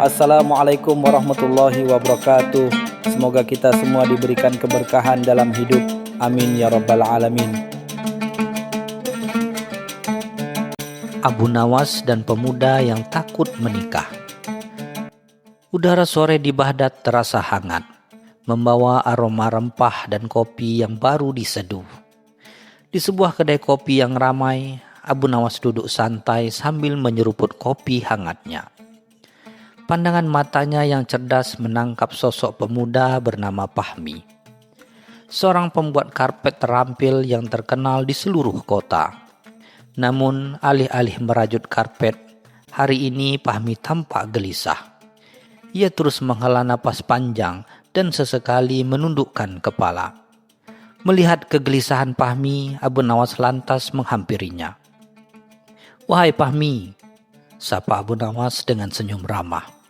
Assalamualaikum warahmatullahi wabarakatuh. Semoga kita semua diberikan keberkahan dalam hidup. Amin ya rabbal alamin. Abu Nawas dan pemuda yang takut menikah. Udara sore di Baghdad terasa hangat, membawa aroma rempah dan kopi yang baru diseduh. Di sebuah kedai kopi yang ramai, Abu Nawas duduk santai sambil menyeruput kopi hangatnya. Pandangan matanya yang cerdas menangkap sosok pemuda bernama Fahmi. Seorang pembuat karpet terampil yang terkenal di seluruh kota. Namun alih-alih merajut karpet, hari ini Fahmi tampak gelisah. Ia terus menghela napas panjang dan sesekali menundukkan kepala. Melihat kegelisahan Fahmi, Abu Nawas lantas menghampirinya. "Wahai Fahmi," sapa Abu Nawas dengan senyum ramah.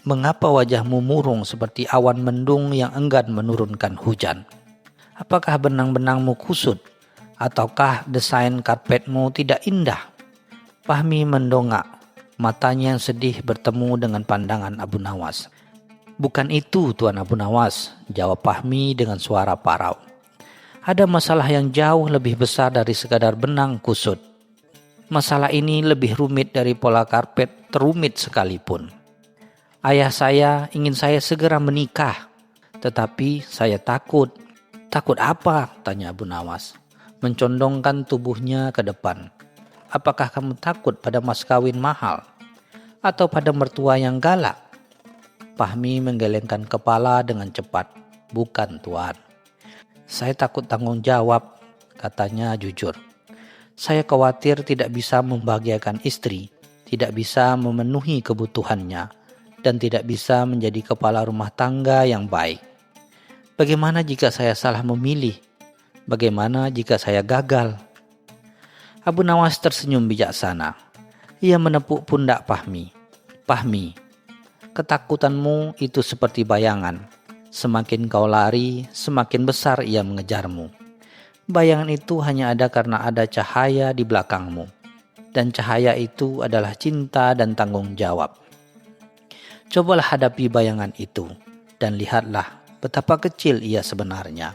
"Mengapa wajahmu murung seperti awan mendung yang enggan menurunkan hujan? Apakah benang-benangmu kusut? Ataukah desain karpetmu tidak indah?" Fahmi mendongak, matanya yang sedih bertemu dengan pandangan Abu Nawas. "Bukan itu, Tuan Abu Nawas," jawab Fahmi dengan suara parau. "Ada masalah yang jauh lebih besar dari sekadar benang kusut. Masalah ini lebih rumit dari pola karpet terumit sekalipun. Ayah saya ingin saya segera menikah, tetapi saya takut." "Takut apa?" tanya Abu Nawas, mencondongkan tubuhnya ke depan. "Apakah kamu takut pada mas kawin mahal? Atau pada mertua yang galak?" Fahmi menggelengkan kepala dengan cepat. "Bukan, Tuan. Saya takut tanggung jawab," katanya jujur. "Saya khawatir tidak bisa membahagiakan istri, tidak bisa memenuhi kebutuhannya, dan tidak bisa menjadi kepala rumah tangga yang baik. Bagaimana jika saya salah memilih? Bagaimana jika saya gagal?" Abu Nawas tersenyum bijaksana. Ia menepuk pundak Fahmi. "Fahmi, ketakutanmu itu seperti bayangan. Semakin kau lari, semakin besar ia mengejarmu. Bayangan itu hanya ada karena ada cahaya di belakangmu. Dan cahaya itu adalah cinta dan tanggung jawab. Cobalah hadapi bayangan itu, dan lihatlah betapa kecil ia sebenarnya."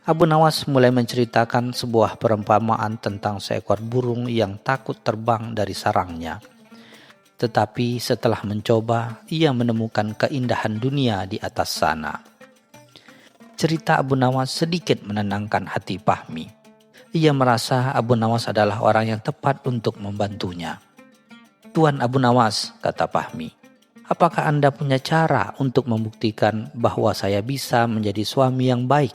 Abu Nawas mulai menceritakan sebuah perumpamaan tentang seekor burung yang takut terbang dari sarangnya. Tetapi setelah mencoba, ia menemukan keindahan dunia di atas sana. Cerita Abu Nawas sedikit menenangkan hati Fahmi. Ia merasa Abu Nawas adalah orang yang tepat untuk membantunya. "Tuan Abu Nawas," kata Fahmi, "apakah Anda punya cara untuk membuktikan bahwa saya bisa menjadi suami yang baik?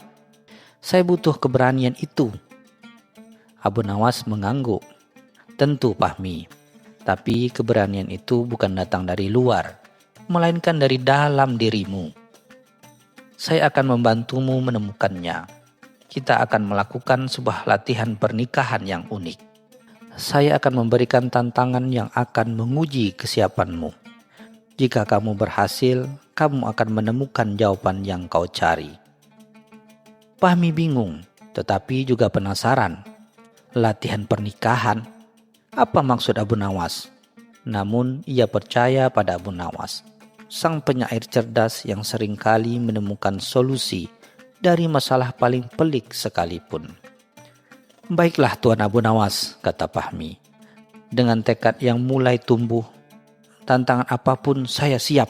Saya butuh keberanian itu." Abu Nawas mengangguk. "Tentu, Fahmi. Tapi keberanian itu bukan datang dari luar, melainkan dari dalam dirimu. Saya akan membantumu menemukannya. Kita akan melakukan sebuah latihan pernikahan yang unik. Saya akan memberikan tantangan yang akan menguji kesiapanmu. Jika kamu berhasil, kamu akan menemukan jawaban yang kau cari." Fahmi bingung, tetapi juga penasaran. Latihan pernikahan? Apa maksud Abu Nawas? Namun ia percaya pada Abu Nawas, sang penyair cerdas yang seringkali menemukan solusi dari masalah paling pelik sekalipun. "Baiklah Tuan Abu Nawas," kata Fahmi, dengan tekad yang mulai tumbuh. "Tantangan apapun saya siap."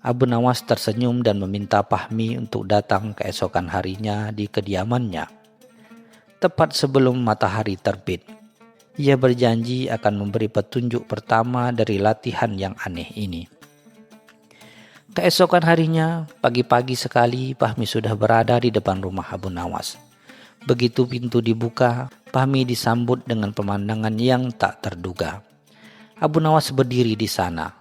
Abu Nawas tersenyum dan meminta Fahmi untuk datang keesokan harinya di kediamannya. Tepat sebelum matahari terbit, ia berjanji akan memberi petunjuk pertama dari latihan yang aneh ini. Keesokan harinya, pagi-pagi sekali Fahmi sudah berada di depan rumah Abu Nawas. Begitu pintu dibuka, Fahmi disambut dengan pemandangan yang tak terduga. Abu Nawas berdiri di sana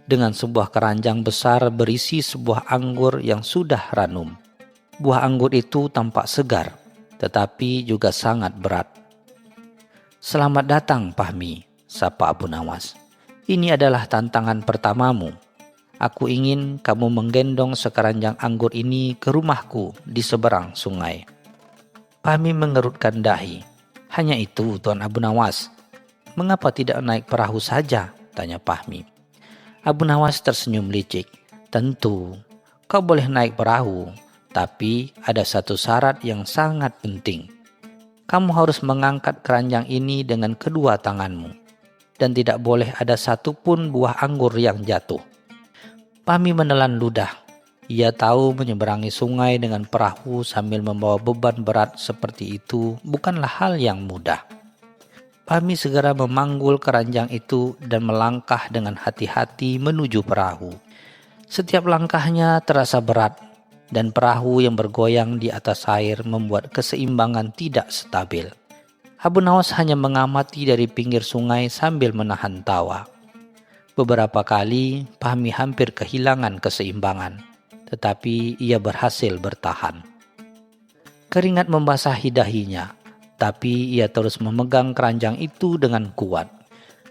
dengan sebuah keranjang besar berisi sebuah anggur yang sudah ranum. Buah anggur itu tampak segar, tetapi juga sangat berat. "Selamat datang, Fahmi," sapa Abu Nawas. "Ini adalah tantangan pertamamu. Aku ingin kamu menggendong sekeranjang anggur ini ke rumahku di seberang sungai." Fahmi mengerutkan dahi. "Hanya itu, Tuan Abu Nawas. Mengapa tidak naik perahu saja?" tanya Fahmi. Abu Nawas tersenyum licik. Tentu, kau boleh naik perahu, tapi ada satu syarat yang sangat penting. Kamu harus mengangkat keranjang ini dengan kedua tanganmu, dan tidak boleh ada satupun buah anggur yang jatuh. Pahmi menelan ludah. Ia tahu menyeberangi sungai dengan perahu sambil membawa beban berat seperti itu bukanlah hal yang mudah. Pahmi segera memanggul keranjang itu dan melangkah dengan hati-hati menuju perahu. Setiap langkahnya terasa berat, dan perahu yang bergoyang di atas air membuat keseimbangan tidak stabil. Abu Nawas hanya mengamati dari pinggir sungai sambil menahan tawa. Beberapa kali Pahmi hampir kehilangan keseimbangan, tetapi ia berhasil bertahan. Keringat membasahi dahinya, tapi ia terus memegang keranjang itu dengan kuat.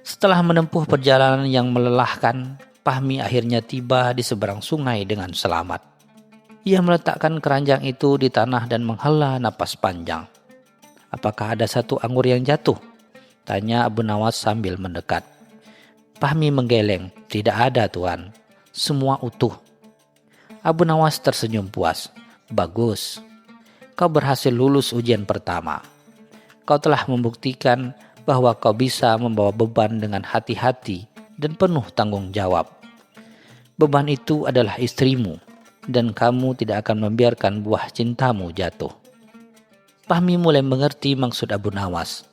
Setelah menempuh perjalanan yang melelahkan, Pahmi akhirnya tiba di seberang sungai dengan selamat. Ia meletakkan keranjang itu di tanah dan menghela napas panjang. "Apakah ada satu anggur yang jatuh?" tanya Abu Nawas sambil mendekat. Pahmi menggeleng. "Tidak ada, Tuan. Semua utuh." Abu Nawas tersenyum puas. "Bagus. Kau berhasil lulus ujian pertama. Kau telah membuktikan bahwa kau bisa membawa beban dengan hati-hati dan penuh tanggung jawab. Beban itu adalah istrimu, dan kamu tidak akan membiarkan buah cintamu jatuh." Pahmi mulai mengerti maksud Abu Nawas.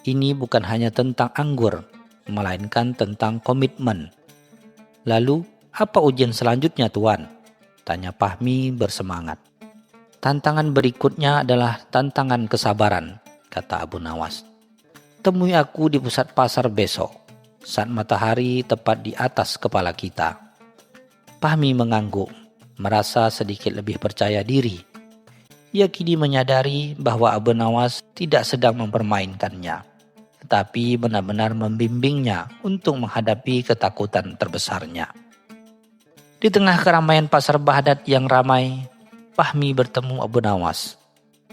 Ini bukan hanya tentang anggur, melainkan tentang komitmen. "Lalu, apa ujian selanjutnya, Tuan?" tanya Pahmi bersemangat. "Tantangan berikutnya adalah tantangan kesabaran," kata Abu Nawas. "Temui aku di pusat pasar besok, saat matahari tepat di atas kepala kita." Pahmi mengangguk, merasa sedikit lebih percaya diri. Ia kini menyadari bahwa Abu Nawas tidak sedang mempermainkannya, tetapi benar-benar membimbingnya untuk menghadapi ketakutan terbesarnya. Di tengah keramaian pasar Baghdad yang ramai, Pahmi bertemu Abu Nawas.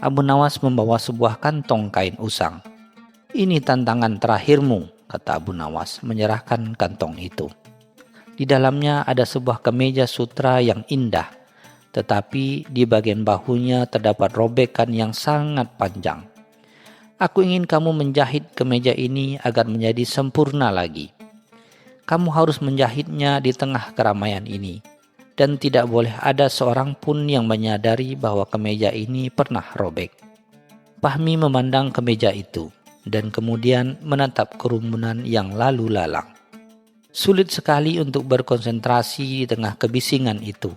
Abu Nawas membawa sebuah kantong kain usang. "Ini tantangan terakhirmu," kata Abu Nawas menyerahkan kantong itu. Di dalamnya ada sebuah kemeja sutra yang indah, tetapi di bagian bahunya terdapat robekan yang sangat panjang. "Aku ingin kamu menjahit kemeja ini agar menjadi sempurna lagi. Kamu harus menjahitnya di tengah keramaian ini, dan tidak boleh ada seorang pun yang menyadari bahwa kemeja ini pernah robek." Pahmi memandang kemeja itu, dan kemudian menatap kerumunan yang lalu lalang. Sulit sekali untuk berkonsentrasi di tengah kebisingan itu,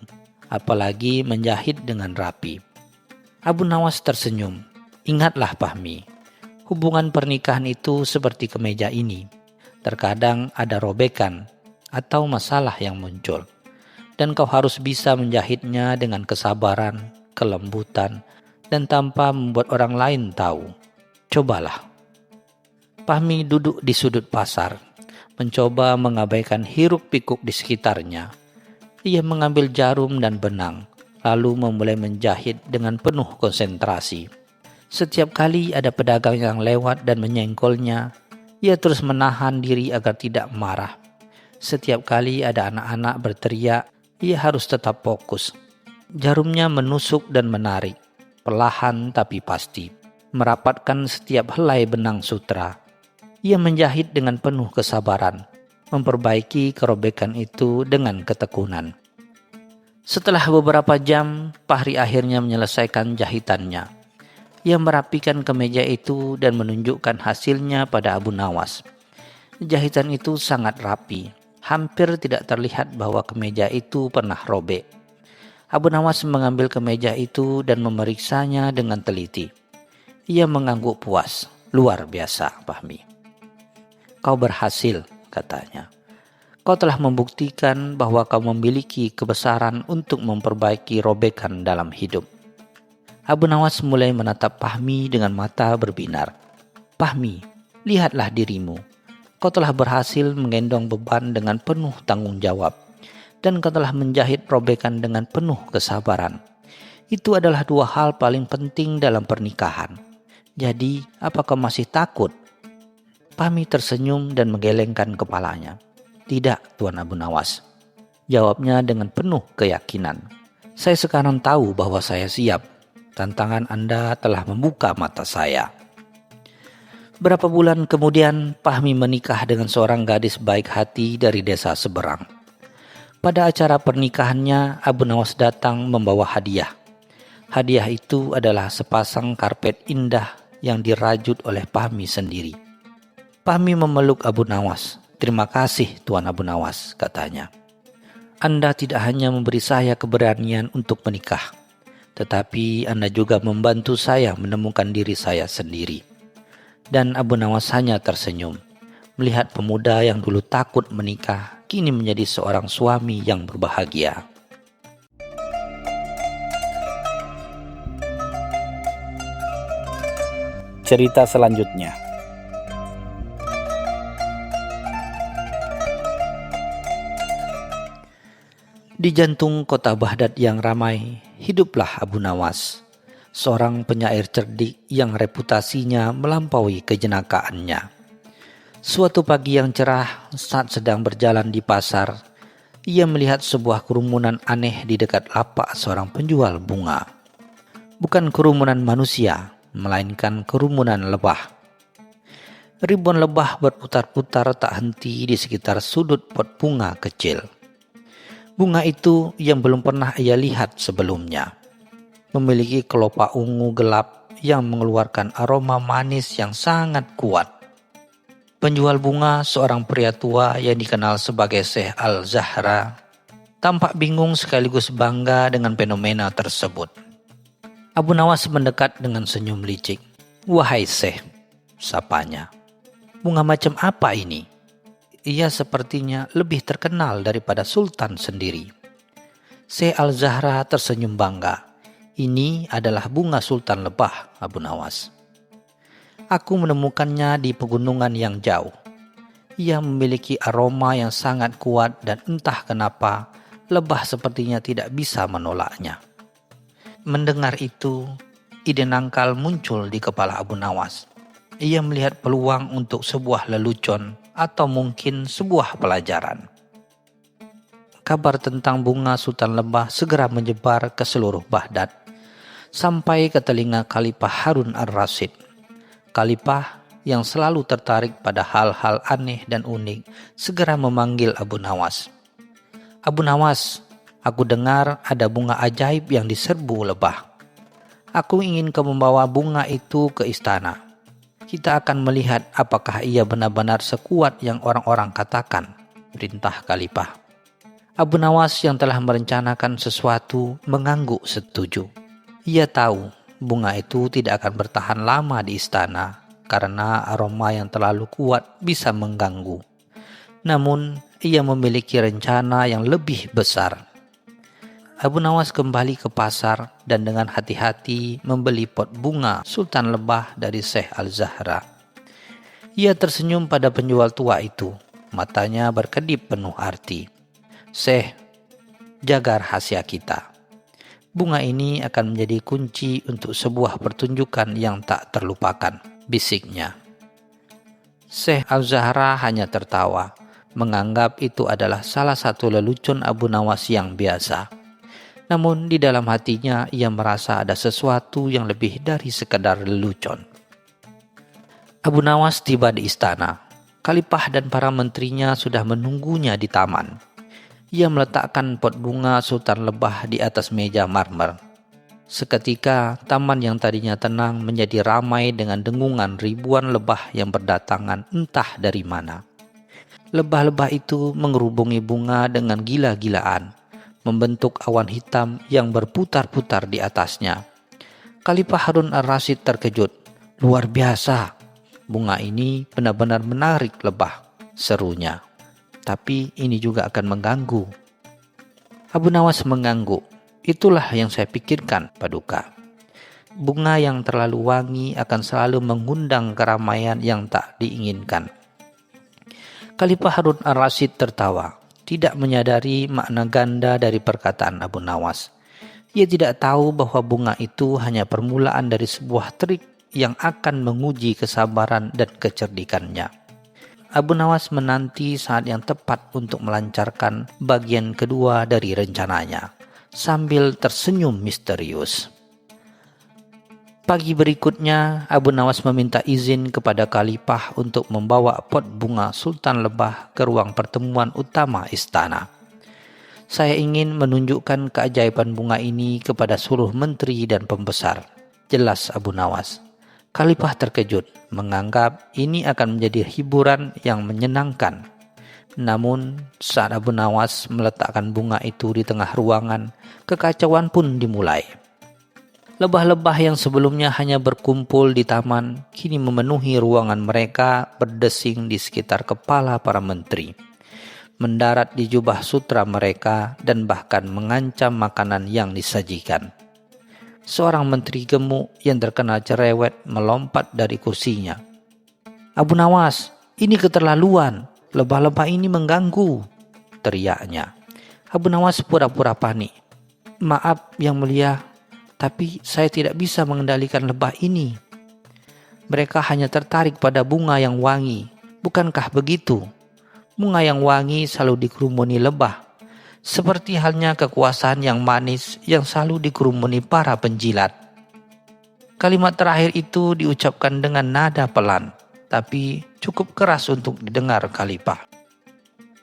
apalagi menjahit dengan rapi. Abu Nawas tersenyum. "Ingatlah Pahmi, hubungan pernikahan itu seperti kemeja ini. Terkadang ada robekan atau masalah yang muncul, dan kau harus bisa menjahitnya dengan kesabaran, kelembutan, dan tanpa membuat orang lain tahu. Cobalah." Pahmi duduk di sudut pasar, mencoba mengabaikan hiruk-pikuk di sekitarnya. Ia mengambil jarum dan benang, lalu memulai menjahit dengan penuh konsentrasi. Setiap kali ada pedagang yang lewat dan menyenggolnya, ia terus menahan diri agar tidak marah. Setiap kali ada anak-anak berteriak, ia harus tetap fokus. Jarumnya menusuk dan menarik, perlahan tapi pasti, merapatkan setiap helai benang sutra. Ia menjahit dengan penuh kesabaran, memperbaiki kerobekan itu dengan ketekunan. Setelah beberapa jam, Pahri akhirnya menyelesaikan jahitannya. Ia merapikan kemeja itu dan menunjukkan hasilnya pada Abu Nawas. Jahitan itu sangat rapi, hampir tidak terlihat bahwa kemeja itu pernah robek. Abu Nawas mengambil kemeja itu dan memeriksanya dengan teliti. Ia mengangguk puas. "Luar biasa, Pahmi. Kau berhasil," katanya. "Kau telah membuktikan bahwa kau memiliki kebesaran untuk memperbaiki robekan dalam hidup." Abu Nawas mulai menatap Pahmi dengan mata berbinar. "Pahmi, lihatlah dirimu. Kau telah berhasil menggendong beban dengan penuh tanggung jawab, dan kau telah menjahit robekan dengan penuh kesabaran. Itu adalah dua hal paling penting dalam pernikahan. Jadi, apa kau masih takut?" Pahmi tersenyum dan menggelengkan kepalanya. Tidak, Tuan Abu Nawas. Jawabnya dengan penuh keyakinan. Saya sekarang tahu bahwa saya siap. Tantangan Anda telah membuka mata saya. Berapa bulan kemudian, Fahmi menikah dengan seorang gadis baik hati dari desa seberang. Pada acara pernikahannya, Abu Nawas datang membawa hadiah. Hadiah itu adalah sepasang karpet indah yang dirajut oleh Fahmi sendiri. Fahmi memeluk Abu Nawas. "Terima kasih, Tuan Abu Nawas," katanya. "Anda tidak hanya memberi saya keberanian untuk menikah, tetapi Anda juga membantu saya menemukan diri saya sendiri." Dan Abu Nawas hanya tersenyum, melihat pemuda yang dulu takut menikah, kini menjadi seorang suami yang berbahagia. Cerita selanjutnya. Di jantung kota Baghdad yang ramai, hiduplah Abu Nawas, seorang penyair cerdik yang reputasinya melampaui kejenakaannya. Suatu pagi yang cerah, saat sedang berjalan di pasar, ia melihat sebuah kerumunan aneh di dekat lapak seorang penjual bunga. Bukan kerumunan manusia, melainkan kerumunan lebah. Ribuan lebah berputar-putar tak henti di sekitar sudut pot bunga kecil. Bunga itu yang belum pernah ia lihat sebelumnya. Memiliki kelopak ungu gelap yang mengeluarkan aroma manis yang sangat kuat. Penjual bunga, seorang pria tua yang dikenal sebagai Syekh Al-Zahra, tampak bingung sekaligus bangga dengan fenomena tersebut. Abu Nawas mendekat dengan senyum licik. "Wahai Syekh," sapanya, "bunga macam apa ini? Ia sepertinya lebih terkenal daripada Sultan sendiri." Syekh Al-Zahra tersenyum bangga. "Ini adalah bunga Sultan Lebah, Abu Nawas. Aku menemukannya di pegunungan yang jauh. Ia memiliki aroma yang sangat kuat dan entah kenapa lebah sepertinya tidak bisa menolaknya." Mendengar itu, ide nangkal muncul di kepala Abu Nawas. Ia melihat peluang untuk sebuah lelucon atau mungkin sebuah pelajaran. Kabar tentang bunga Sultan Lebah segera menyebar ke seluruh Baghdad, sampai ke telinga Khalifah Harun ar-Rasyid. Khalifah yang selalu tertarik pada hal-hal aneh dan unik segera memanggil Abu Nawas. "Abu Nawas, aku dengar ada bunga ajaib yang diserbu lebah. Aku ingin kau membawa bunga itu ke istana. Kita akan melihat apakah ia benar-benar sekuat yang orang-orang katakan," perintah Khalifah. Abu Nawas yang telah merencanakan sesuatu mengangguk setuju. Ia tahu bunga itu tidak akan bertahan lama di istana karena aroma yang terlalu kuat bisa mengganggu. Namun ia memiliki rencana yang lebih besar. Abu Nawas kembali ke pasar dan dengan hati-hati membeli pot bunga Sultan Lebah dari Syekh Al-Zahra. Ia tersenyum pada penjual tua itu, matanya berkedip penuh arti. "Syekh, jaga rahasia kita. Bunga ini akan menjadi kunci untuk sebuah pertunjukan yang tak terlupakan," bisiknya. Syekh Al-Zahra hanya tertawa, menganggap itu adalah salah satu lelucon Abu Nawas yang biasa. Namun di dalam hatinya ia merasa ada sesuatu yang lebih dari sekedar lelucon. Abu Nawas tiba di istana. Khalifah dan para menterinya sudah menunggunya di taman. Ia meletakkan pot bunga Sultan Lebah di atas meja marmer. Seketika taman yang tadinya tenang menjadi ramai dengan dengungan ribuan lebah yang berdatangan entah dari mana. Lebah-lebah itu mengerubungi bunga dengan gila-gilaan, membentuk awan hitam yang berputar-putar di atasnya. Khalifah Harun ar-Rasyid terkejut. "Luar biasa, bunga ini benar-benar menarik lebah," serunya. "Tapi ini juga akan mengganggu." Abu Nawas mengangguk. "Itulah yang saya pikirkan, Paduka. Bunga yang terlalu wangi akan selalu mengundang keramaian yang tak diinginkan." Khalifah Harun ar-Rasyid tertawa, tidak menyadari makna ganda dari perkataan Abu Nawas. Ia tidak tahu bahwa bunga itu hanya permulaan dari sebuah trik yang akan menguji kesabaran dan kecerdikannya. Abu Nawas menanti saat yang tepat untuk melancarkan bagian kedua dari rencananya, sambil tersenyum misterius. Pagi berikutnya, Abu Nawas meminta izin kepada Khalifah untuk membawa pot bunga Sultan Lebah ke ruang pertemuan utama istana. Saya ingin menunjukkan keajaiban bunga ini kepada seluruh menteri dan pembesar, jelas Abu Nawas. Khalifah terkejut, menganggap ini akan menjadi hiburan yang menyenangkan. Namun, saat Abu Nawas meletakkan bunga itu di tengah ruangan, kekacauan pun dimulai. Lebah-lebah yang sebelumnya hanya berkumpul di taman, kini memenuhi ruangan mereka, berdesing di sekitar kepala para menteri, mendarat di jubah sutra mereka, dan bahkan mengancam makanan yang disajikan. Seorang menteri gemuk yang terkenal cerewet melompat dari kursinya. "Abu Nawas, ini keterlaluan. Lebah-lebah ini mengganggu," teriaknya. Abu Nawas pura-pura panik. "Maaf Yang Mulia, tapi saya tidak bisa mengendalikan lebah ini. Mereka hanya tertarik pada bunga yang wangi. Bukankah begitu? Bunga yang wangi selalu dikerumuni lebah. Seperti halnya kekuasaan yang manis yang selalu dikerumuni para penjilat." Kalimat terakhir itu diucapkan dengan nada pelan, tapi cukup keras untuk didengar Khalifah.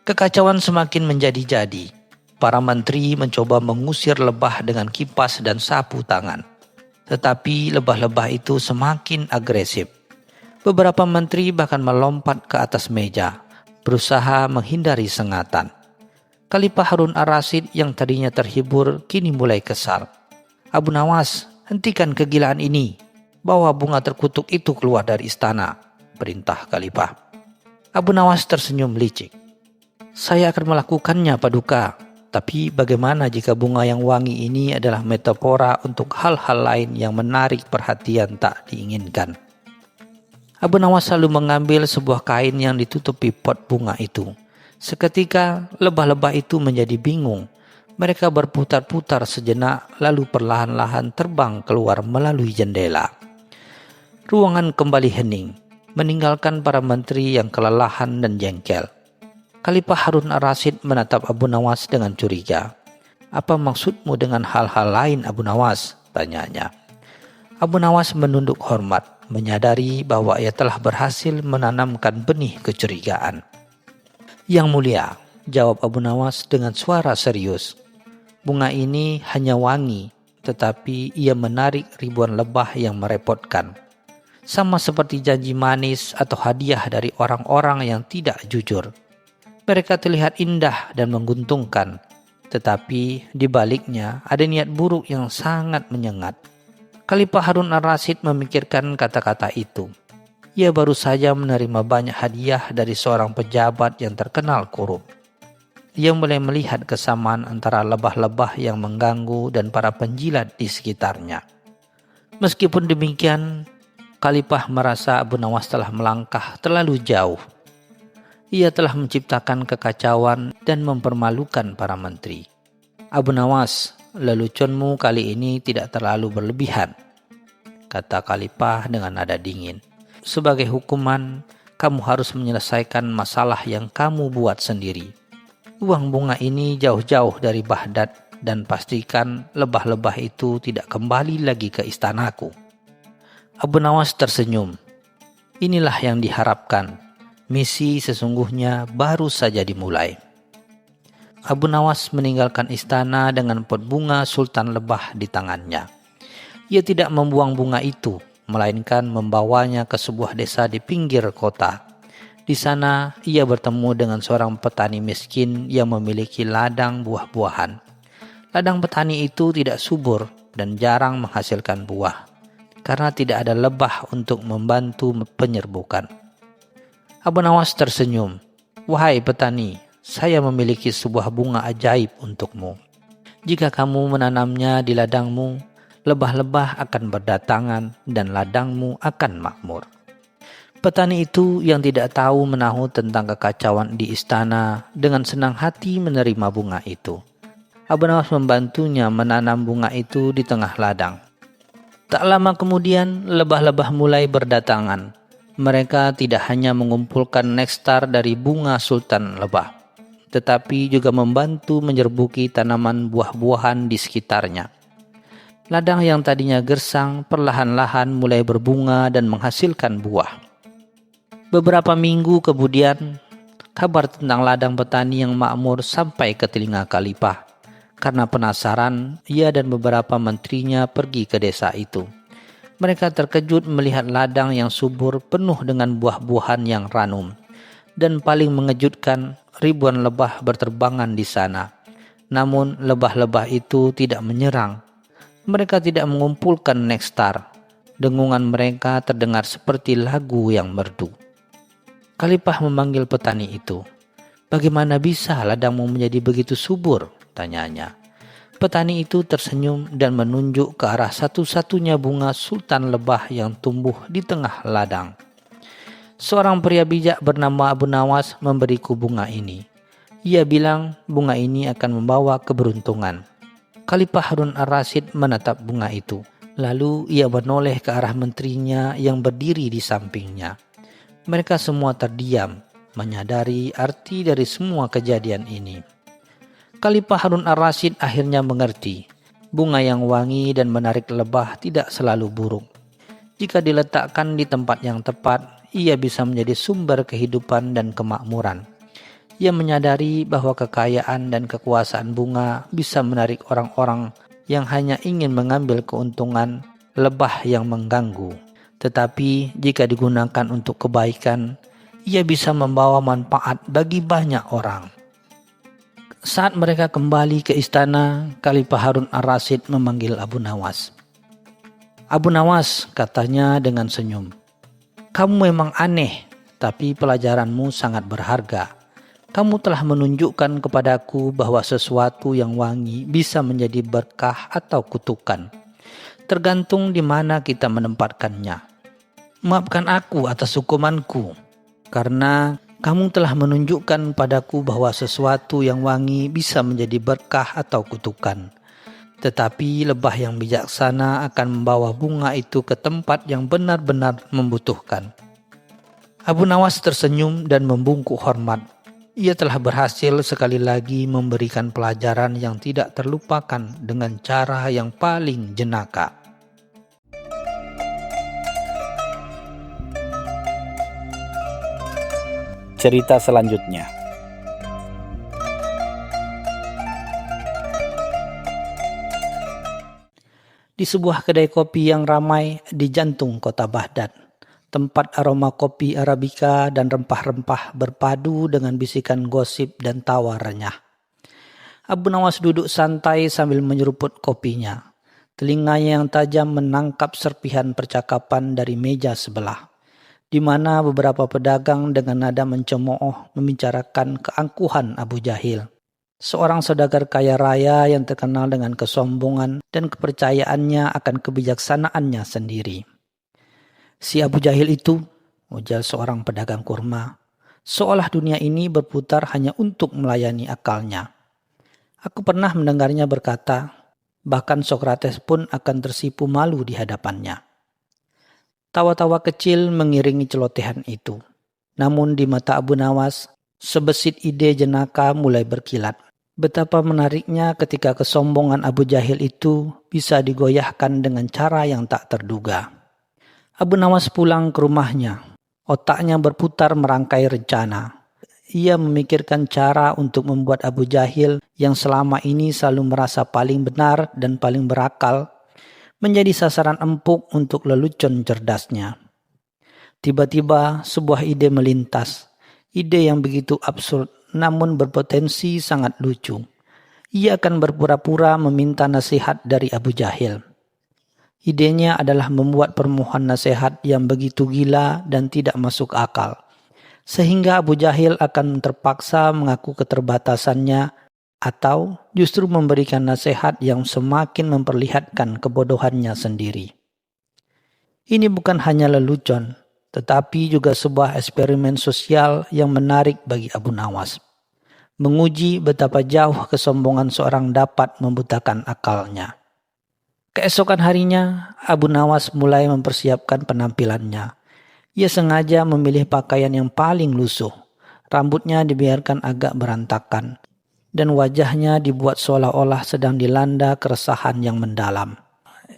Kekacauan semakin menjadi-jadi. Para menteri mencoba mengusir lebah dengan kipas dan sapu tangan. Tetapi lebah-lebah itu semakin agresif. Beberapa menteri bahkan melompat ke atas meja, berusaha menghindari sengatan. Khalifah Harun ar-Rasyid yang tadinya terhibur kini mulai kesal. "Abu Nawas, hentikan kegilaan ini. Bawa bunga terkutuk itu keluar dari istana," perintah Khalifah. Abu Nawas tersenyum licik. "Saya akan melakukannya, Paduka. Tapi bagaimana jika bunga yang wangi ini adalah metafora untuk hal-hal lain yang menarik perhatian tak diinginkan?" Abu Nawas selalu mengambil sebuah kain yang ditutupi pot bunga itu. Seketika lebah-lebah itu menjadi bingung. Mereka berputar-putar sejenak lalu perlahan-lahan terbang keluar melalui jendela. Ruangan kembali hening, meninggalkan para menteri yang kelelahan dan jengkel. Khalifah Harun ar-Rasyid menatap Abu Nawas dengan curiga. "Apa maksudmu dengan hal-hal lain, Abu Nawas?" tanyanya. Abu Nawas menunduk hormat, menyadari bahwa ia telah berhasil menanamkan benih kecurigaan. "Yang Mulia," jawab Abu Nawas dengan suara serius, "bunga ini hanya wangi, tetapi ia menarik ribuan lebah yang merepotkan. Sama seperti janji manis atau hadiah dari orang-orang yang tidak jujur. Mereka terlihat indah dan menguntungkan, tetapi di baliknya ada niat buruk yang sangat menyengat." Khalifah Harun ar-Rasyid memikirkan kata-kata itu. Ia baru saja menerima banyak hadiah dari seorang pejabat yang terkenal korup. Ia mulai melihat kesamaan antara lebah-lebah yang mengganggu dan para penjilat di sekitarnya. Meskipun demikian, Khalifah merasa Abu Nawas telah melangkah terlalu jauh. Ia telah menciptakan kekacauan dan mempermalukan para menteri. "Abu Nawas, leluconmu kali ini tidak terlalu berlebihan," kata Khalifah dengan nada dingin. "Sebagai hukuman, kamu harus menyelesaikan masalah yang kamu buat sendiri. Buang bunga ini jauh-jauh dari Baghdad dan pastikan lebah-lebah itu tidak kembali lagi ke istanaku." Abu Nawas tersenyum. Inilah yang diharapkan. Misi sesungguhnya baru saja dimulai. Abu Nawas meninggalkan istana dengan pot bunga Sultan Lebah di tangannya. Ia tidak membuang bunga itu, melainkan membawanya ke sebuah desa di pinggir kota. Di sana ia bertemu dengan seorang petani miskin yang memiliki ladang buah-buahan. Ladang petani itu tidak subur dan jarang menghasilkan buah, karena tidak ada lebah untuk membantu penyerbukan. Abu Nawas tersenyum. "Wahai petani, saya memiliki sebuah bunga ajaib untukmu. Jika kamu menanamnya di ladangmu, lebah-lebah akan berdatangan dan ladangmu akan makmur." Petani itu yang tidak tahu menahu tentang kekacauan di istana dengan senang hati menerima bunga itu. Abu Nawas membantunya menanam bunga itu di tengah ladang. Tak lama kemudian lebah-lebah mulai berdatangan. Mereka tidak hanya mengumpulkan nektar dari bunga sultan lebah, tetapi juga membantu menyerbuki tanaman buah-buahan di sekitarnya. Ladang yang tadinya gersang perlahan-lahan mulai berbunga dan menghasilkan buah. Beberapa minggu kemudian, kabar tentang ladang petani yang makmur sampai ke telinga Khalifah. Karena penasaran, ia dan beberapa menterinya pergi ke desa itu. Mereka terkejut melihat ladang yang subur penuh dengan buah-buahan yang ranum. Dan paling mengejutkan, ribuan lebah berterbangan di sana. Namun lebah-lebah itu tidak menyerang. Mereka tidak mengumpulkan nektar. Dengungan mereka terdengar seperti lagu yang merdu. Khalifah memanggil petani itu. "Bagaimana bisa ladangmu menjadi begitu subur?" tanyanya. Petani itu tersenyum dan menunjuk ke arah satu-satunya bunga sultan lebah yang tumbuh di tengah ladang. Seorang pria bijak bernama Abu Nawas memberiku bunga ini. Ia bilang bunga ini akan membawa keberuntungan. Khalifah Harun ar-Rasyid menatap bunga itu. Lalu ia menoleh ke arah menterinya yang berdiri di sampingnya. Mereka semua terdiam, menyadari arti dari semua kejadian ini. Khalifah Harun ar-Rasyid akhirnya mengerti, bunga yang wangi dan menarik lebah tidak selalu buruk. Jika diletakkan di tempat yang tepat, ia bisa menjadi sumber kehidupan dan kemakmuran. Ia menyadari bahwa kekayaan dan kekuasaan bunga bisa menarik orang-orang yang hanya ingin mengambil keuntungan, lebah yang mengganggu. Tetapi jika digunakan untuk kebaikan, ia bisa membawa manfaat bagi banyak orang. Saat mereka kembali ke istana, Khalifah Harun ar-Rasyid memanggil Abu Nawas. "Abu Nawas," katanya dengan senyum, "kamu memang aneh, tapi pelajaranmu sangat berharga. Kamu telah menunjukkan kepadaku bahwa sesuatu yang wangi bisa menjadi berkah atau kutukan. Tergantung di mana kita menempatkannya. Maafkan aku atas hukumanku, karena kamu telah menunjukkan padaku bahwa sesuatu yang wangi bisa menjadi berkah atau kutukan. Tetapi lebah yang bijaksana akan membawa bunga itu ke tempat yang benar-benar membutuhkan." Abu Nawas tersenyum dan membungkuk hormat. Ia telah berhasil sekali lagi memberikan pelajaran yang tidak terlupakan dengan cara yang paling jenaka. Cerita selanjutnya. Di sebuah kedai kopi yang ramai di jantung kota Baghdad, tempat aroma kopi Arabica dan rempah-rempah berpadu dengan bisikan gosip dan tawa renyah. Abu Nawas duduk santai sambil menyeruput kopinya. Telinganya yang tajam menangkap serpihan percakapan dari meja sebelah, di mana beberapa pedagang dengan nada mencemooh membicarakan keangkuhan Abu Jahil, seorang saudagar kaya raya yang terkenal dengan kesombongan dan kepercayaannya akan kebijaksanaannya sendiri. "Si Abu Jahil itu," ujar seorang pedagang kurma, "seolah dunia ini berputar hanya untuk melayani akalnya. Aku pernah mendengarnya berkata, bahkan Sokrates pun akan tersipu malu di hadapannya." Tawa-tawa kecil mengiringi celotehan itu. Namun di mata Abu Nawas, sebesit ide jenaka mulai berkilat. Betapa menariknya ketika kesombongan Abu Jahil itu bisa digoyahkan dengan cara yang tak terduga. Abu Nawas pulang ke rumahnya. Otaknya berputar merangkai rencana. Ia memikirkan cara untuk membuat Abu Jahil yang selama ini selalu merasa paling benar dan paling berakal menjadi sasaran empuk untuk lelucon cerdasnya. Tiba-tiba sebuah ide melintas. Ide yang begitu absurd namun berpotensi sangat lucu. Ia akan berpura-pura meminta nasihat dari Abu Jahil. Idenya adalah membuat permohonan nasihat yang begitu gila dan tidak masuk akal, sehingga Abu Jahil akan terpaksa mengaku keterbatasannya atau justru memberikan nasihat yang semakin memperlihatkan kebodohannya sendiri. Ini bukan hanya lelucon, tetapi juga sebuah eksperimen sosial yang menarik bagi Abu Nawas, menguji betapa jauh kesombongan seorang dapat membutakan akalnya. Keesokan harinya, Abu Nawas mulai mempersiapkan penampilannya. Ia sengaja memilih pakaian yang paling lusuh. Rambutnya dibiarkan agak berantakan, dan wajahnya dibuat seolah-olah sedang dilanda keresahan yang mendalam.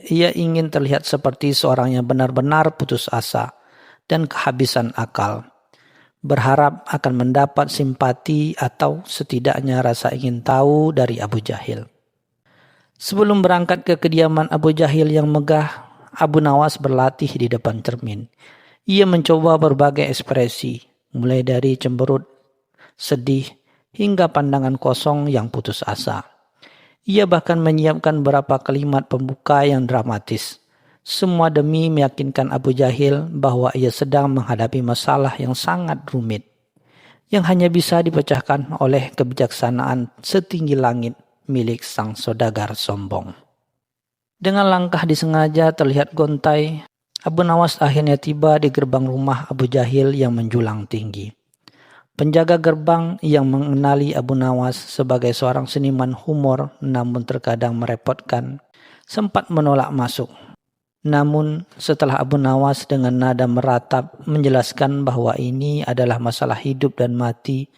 Ia ingin terlihat seperti seorang yang benar-benar putus asa dan kehabisan akal, berharap akan mendapat simpati atau setidaknya rasa ingin tahu dari Abu Jahil. Sebelum berangkat ke kediaman Abu Jahil yang megah, Abu Nawas berlatih di depan cermin. Ia mencoba berbagai ekspresi, mulai dari cemberut, sedih, hingga pandangan kosong yang putus asa. Ia bahkan menyiapkan beberapa kalimat pembuka yang dramatis. Semua demi meyakinkan Abu Jahil bahwa ia sedang menghadapi masalah yang sangat rumit, yang hanya bisa dipecahkan oleh kebijaksanaan setinggi langit milik sang saudagar sombong. Dengan langkah disengaja terlihat gontai, Abu Nawas akhirnya tiba di gerbang rumah Abu Jahil yang menjulang tinggi. Penjaga gerbang yang mengenali Abu Nawas sebagai seorang seniman humor namun terkadang merepotkan, sempat menolak masuk. Namun setelah Abu Nawas dengan nada meratap menjelaskan bahwa ini adalah masalah hidup dan mati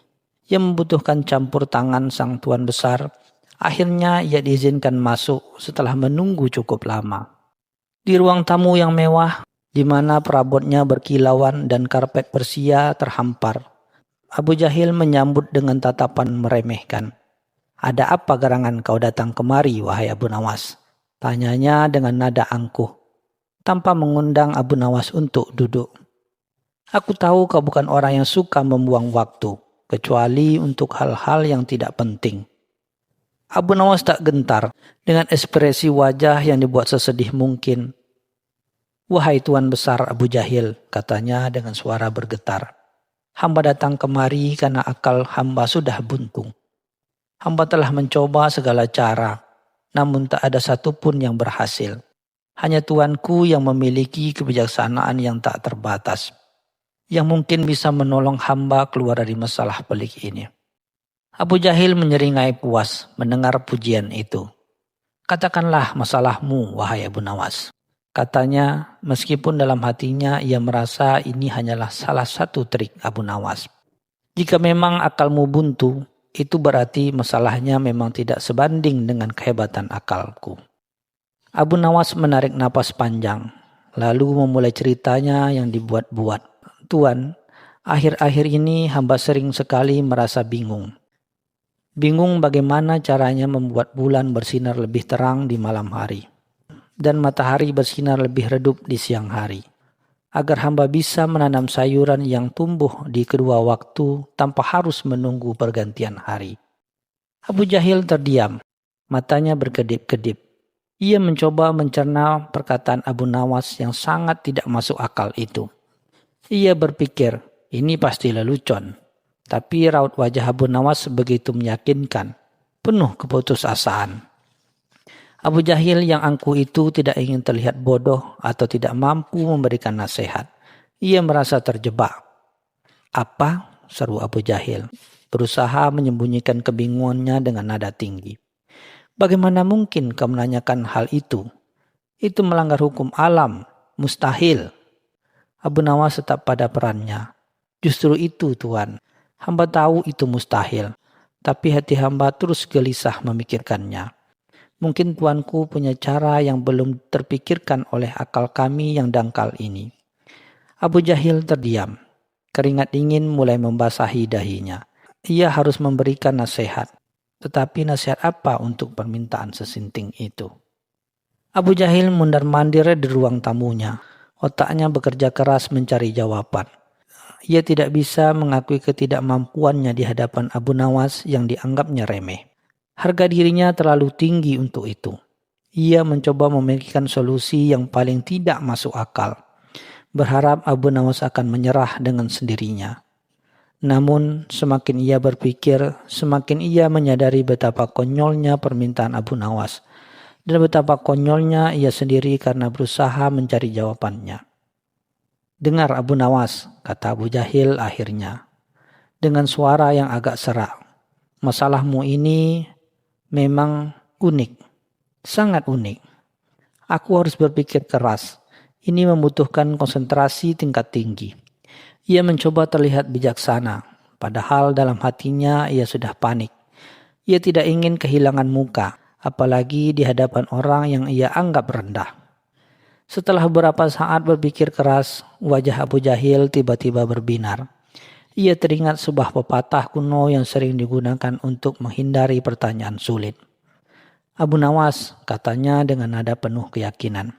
yang membutuhkan campur tangan sang tuan besar, akhirnya ia diizinkan masuk setelah menunggu cukup lama. Di ruang tamu yang mewah, di mana perabotnya berkilauan dan karpet persia terhampar, Abu Jahil menyambut dengan tatapan meremehkan. "Ada apa gerangan kau datang kemari, wahai Abu Nawas?" tanyanya dengan nada angkuh, tanpa mengundang Abu Nawas untuk duduk. "Aku tahu kau bukan orang yang suka membuang waktu, kecuali untuk hal-hal yang tidak penting." Abu Nawas tak gentar dengan ekspresi wajah yang dibuat sesedih mungkin. "Wahai Tuan Besar Abu Jahil," katanya dengan suara bergetar. "Hamba datang kemari karena akal hamba sudah buntu. Hamba telah mencoba segala cara, namun tak ada satupun yang berhasil. Hanya Tuanku yang memiliki kebijaksanaan yang tak terbatas, yang mungkin bisa menolong hamba keluar dari masalah pelik ini." Abu Jahil menyeringai puas mendengar pujian itu. "Katakanlah masalahmu, wahai Abu Nawas," katanya, meskipun dalam hatinya ia merasa ini hanyalah salah satu trik Abu Nawas. "Jika memang akalmu buntu, itu berarti masalahnya memang tidak sebanding dengan kehebatan akalku." Abu Nawas menarik napas panjang, lalu memulai ceritanya yang dibuat-buat. "Tuan, akhir-akhir ini hamba sering sekali merasa bingung. Bingung bagaimana caranya membuat bulan bersinar lebih terang di malam hari, dan matahari bersinar lebih redup di siang hari, agar hamba bisa menanam sayuran yang tumbuh di kedua waktu tanpa harus menunggu pergantian hari." Abu Jahil terdiam, matanya berkedip-kedip. Ia mencoba mencerna perkataan Abu Nawas yang sangat tidak masuk akal itu. Ia berpikir, ini pasti lelucon. Tapi raut wajah Abu Nawas begitu meyakinkan, penuh keputusasaan. Abu Jahil yang angkuh itu tidak ingin terlihat bodoh atau tidak mampu memberikan nasihat. Ia merasa terjebak. "Apa?" seru Abu Jahil, berusaha menyembunyikan kebingungannya dengan nada tinggi. "Bagaimana mungkin kau menanyakan hal itu? Itu melanggar hukum alam, mustahil." Abu Nawas tetap pada perannya. "Justru itu, Tuan. Hamba tahu itu mustahil, tapi hati hamba terus gelisah memikirkannya. Mungkin Tuanku punya cara yang belum terpikirkan oleh akal kami yang dangkal ini." Abu Jahil terdiam. Keringat dingin mulai membasahi dahinya. Ia harus memberikan nasihat. Tetapi nasihat apa untuk permintaan sesinting itu? Abu Jahil mundar-mandir di ruang tamunya. Otaknya bekerja keras mencari jawaban. Ia tidak bisa mengakui ketidakmampuannya di hadapan Abu Nawas yang dianggapnya remeh. Harga dirinya terlalu tinggi untuk itu. Ia mencoba memikirkan solusi yang paling tidak masuk akal, berharap Abu Nawas akan menyerah dengan sendirinya. Namun semakin ia berpikir, semakin ia menyadari betapa konyolnya permintaan Abu Nawas, dan betapa konyolnya ia sendiri karena berusaha mencari jawabannya. "Dengar Abu Nawas," kata Abu Jahil akhirnya, dengan suara yang agak serak. "Masalahmu ini memang unik, sangat unik. Aku harus berpikir keras. Ini membutuhkan konsentrasi tingkat tinggi. Ia mencoba terlihat bijaksana, padahal dalam hatinya ia sudah panik. Ia tidak ingin kehilangan muka, apalagi di hadapan orang yang ia anggap rendah. Setelah beberapa saat berpikir keras, wajah Abu Jahil tiba-tiba berbinar. Ia teringat sebuah pepatah kuno yang sering digunakan untuk menghindari pertanyaan sulit. "Abu Nawas," katanya dengan nada penuh keyakinan,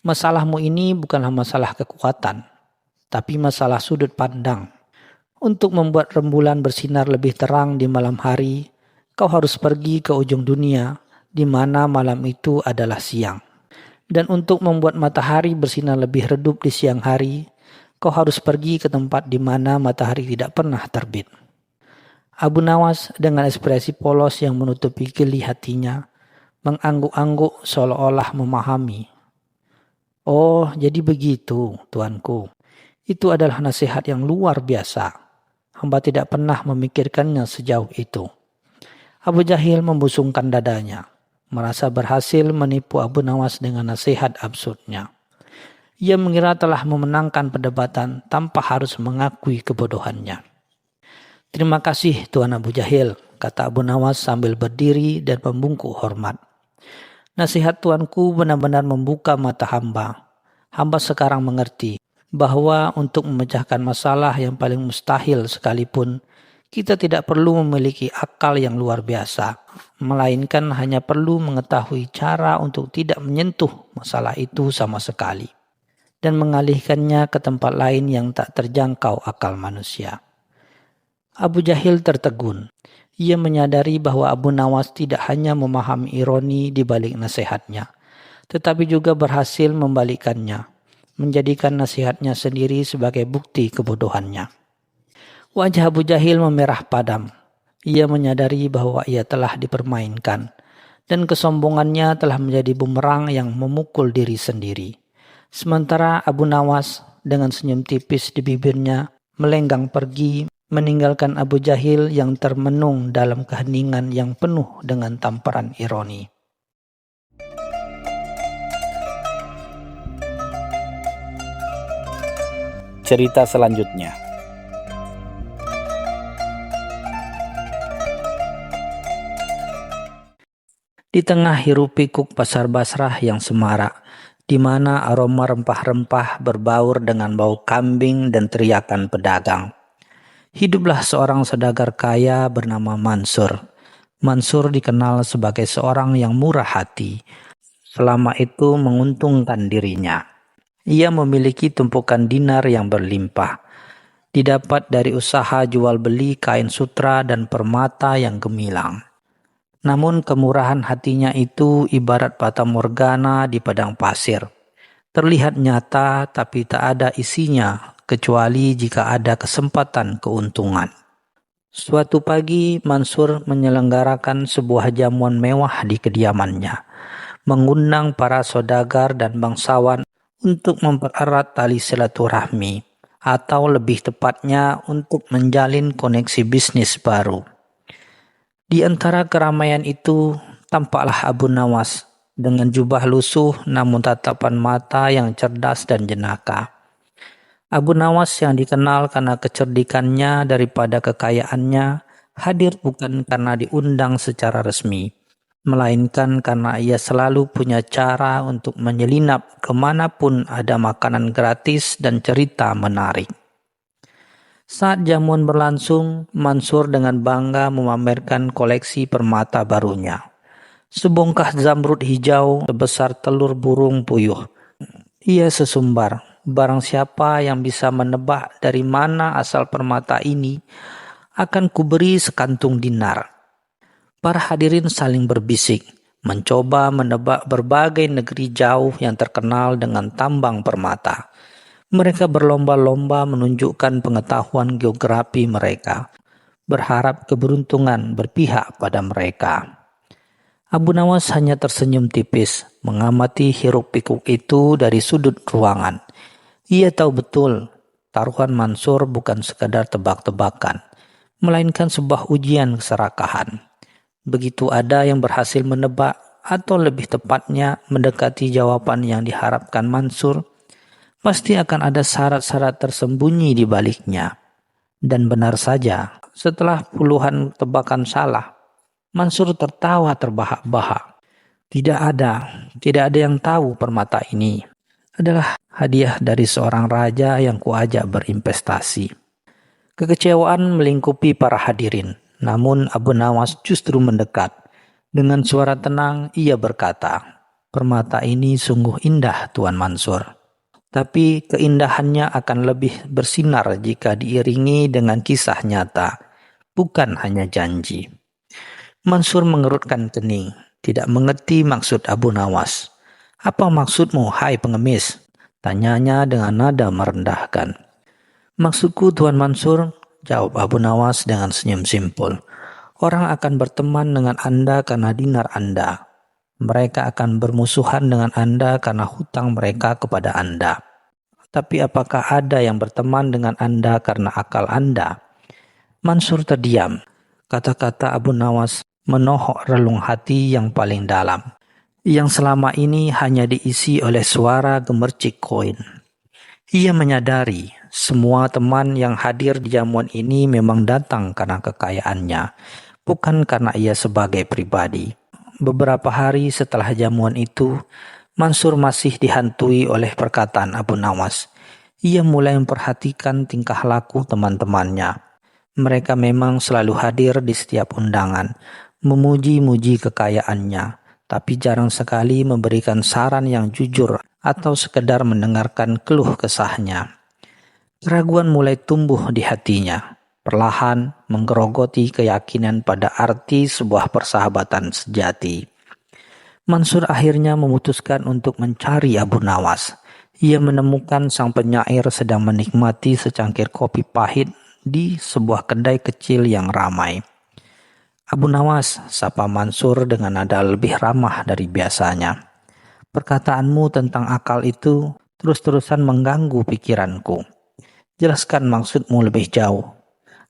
"masalahmu ini bukanlah masalah kekuatan, tapi masalah sudut pandang. Untuk membuat rembulan bersinar lebih terang di malam hari, kau harus pergi ke ujung dunia, di mana malam itu adalah siang. Dan untuk membuat matahari bersinar lebih redup di siang hari, kau harus pergi ke tempat di mana matahari tidak pernah terbit." Abu Nawas dengan ekspresi polos yang menutupi geli hatinya, mengangguk-angguk seolah-olah memahami. "Oh, jadi begitu, tuanku. Itu adalah nasihat yang luar biasa. Hamba tidak pernah memikirkannya sejauh itu." Abu Jahil membusungkan dadanya, merasa berhasil menipu Abu Nawas dengan nasihat absurdnya. Ia mengira telah memenangkan perdebatan tanpa harus mengakui kebodohannya. "Terima kasih Tuan Abu Jahil," kata Abu Nawas sambil berdiri dan membungkuk hormat. "Nasihat tuanku benar-benar membuka mata hamba. Hamba sekarang mengerti bahwa untuk memecahkan masalah yang paling mustahil sekalipun, kita tidak perlu memiliki akal yang luar biasa, melainkan hanya perlu mengetahui cara untuk tidak menyentuh masalah itu sama sekali dan mengalihkannya ke tempat lain yang tak terjangkau akal manusia." Abu Jahil tertegun. Ia menyadari bahwa Abu Nawas tidak hanya memahami ironi di balik nasihatnya, tetapi juga berhasil membalikkannya, menjadikan nasihatnya sendiri sebagai bukti kebodohannya. Wajah Abu Jahil memerah padam. Ia menyadari bahwa ia telah dipermainkan, dan kesombongannya telah menjadi bumerang yang memukul diri sendiri. Sementara Abu Nawas dengan senyum tipis di bibirnya melenggang pergi, meninggalkan Abu Jahil yang termenung dalam keheningan yang penuh dengan tamparan ironi. Cerita selanjutnya. Di tengah hiruk-pikuk pasar Basrah yang semarak, di mana aroma rempah-rempah berbaur dengan bau kambing dan teriakan pedagang, hiduplah seorang saudagar kaya bernama Mansur. Mansur dikenal sebagai seorang yang murah hati. Selama itu menguntungkan dirinya. Ia memiliki tumpukan dinar yang berlimpah. Didapat dari usaha jual beli kain sutra dan permata yang gemilang. Namun kemurahan hatinya itu ibarat fata morgana di padang pasir. Terlihat nyata tapi tak ada isinya, kecuali jika ada kesempatan keuntungan. Suatu pagi Mansur menyelenggarakan sebuah jamuan mewah di kediamannya, mengundang para saudagar dan bangsawan untuk mempererat tali silaturahmi, atau lebih tepatnya untuk menjalin koneksi bisnis baru. Di antara keramaian itu tampaklah Abu Nawas dengan jubah lusuh namun tatapan mata yang cerdas dan jenaka. Abu Nawas yang dikenal karena kecerdikannya daripada kekayaannya hadir bukan karena diundang secara resmi, melainkan karena ia selalu punya cara untuk menyelinap kemanapun ada makanan gratis dan cerita menarik. Saat jamuan berlangsung, Mansur dengan bangga memamerkan koleksi permata barunya. Sebongkah zamrud hijau sebesar telur burung puyuh. Ia sesumbar. Barang siapa yang bisa menebak dari mana asal permata ini, akan kuberi sekantung dinar. Para hadirin saling berbisik, mencoba menebak berbagai negeri jauh yang terkenal dengan tambang permata. Mereka berlomba-lomba menunjukkan pengetahuan geografi mereka, berharap keberuntungan berpihak pada mereka. Abu Nawas hanya tersenyum tipis, mengamati hiruk-pikuk itu dari sudut ruangan. Ia tahu betul, taruhan Mansur bukan sekadar tebak-tebakan, melainkan sebuah ujian keserakahan. Begitu ada yang berhasil menebak, atau lebih tepatnya mendekati jawaban yang diharapkan Mansur, pasti akan ada syarat-syarat tersembunyi di baliknya. Dan benar saja, setelah puluhan tebakan salah, Mansur tertawa terbahak-bahak. Tidak ada yang tahu permata ini adalah hadiah dari seorang raja yang kuajak berinvestasi. Kekecewaan melingkupi para hadirin, namun Abu Nawas justru mendekat. Dengan suara tenang ia berkata, "Permata ini sungguh indah, Tuan Mansur. Tapi keindahannya akan lebih bersinar jika diiringi dengan kisah nyata, bukan hanya janji." Mansur mengerutkan kening, tidak mengerti maksud Abu Nawas. "Apa maksudmu, hai pengemis?" tanyanya dengan nada merendahkan. "Maksudku, Tuan Mansur," jawab Abu Nawas dengan senyum simpul. "Orang akan berteman dengan Anda karena dinar Anda. Mereka akan bermusuhan dengan Anda karena hutang mereka kepada Anda. Tapi apakah ada yang berteman dengan Anda karena akal Anda?" Mansur terdiam. Kata-kata Abu Nawas menohok relung hati yang paling dalam, yang selama ini hanya diisi oleh suara gemercik koin. Ia menyadari semua teman yang hadir di jamuan ini memang datang karena kekayaannya, bukan karena ia sebagai pribadi. Beberapa hari setelah jamuan itu, Mansur masih dihantui oleh perkataan Abu Nawas. Ia mulai memperhatikan tingkah laku teman-temannya. Mereka memang selalu hadir di setiap undangan, memuji-muji kekayaannya, tapi jarang sekali memberikan saran yang jujur atau sekedar mendengarkan keluh kesahnya. Keraguan mulai tumbuh di hatinya, perlahan menggerogoti keyakinan pada arti sebuah persahabatan sejati. Mansur akhirnya memutuskan untuk mencari Abu Nawas. Ia menemukan sang penyair sedang menikmati secangkir kopi pahit di sebuah kedai kecil yang ramai. "Abu Nawas," sapa Mansur dengan nada lebih ramah dari biasanya. "Perkataanmu tentang akal itu terus-terusan mengganggu pikiranku. Jelaskan maksudmu lebih jauh."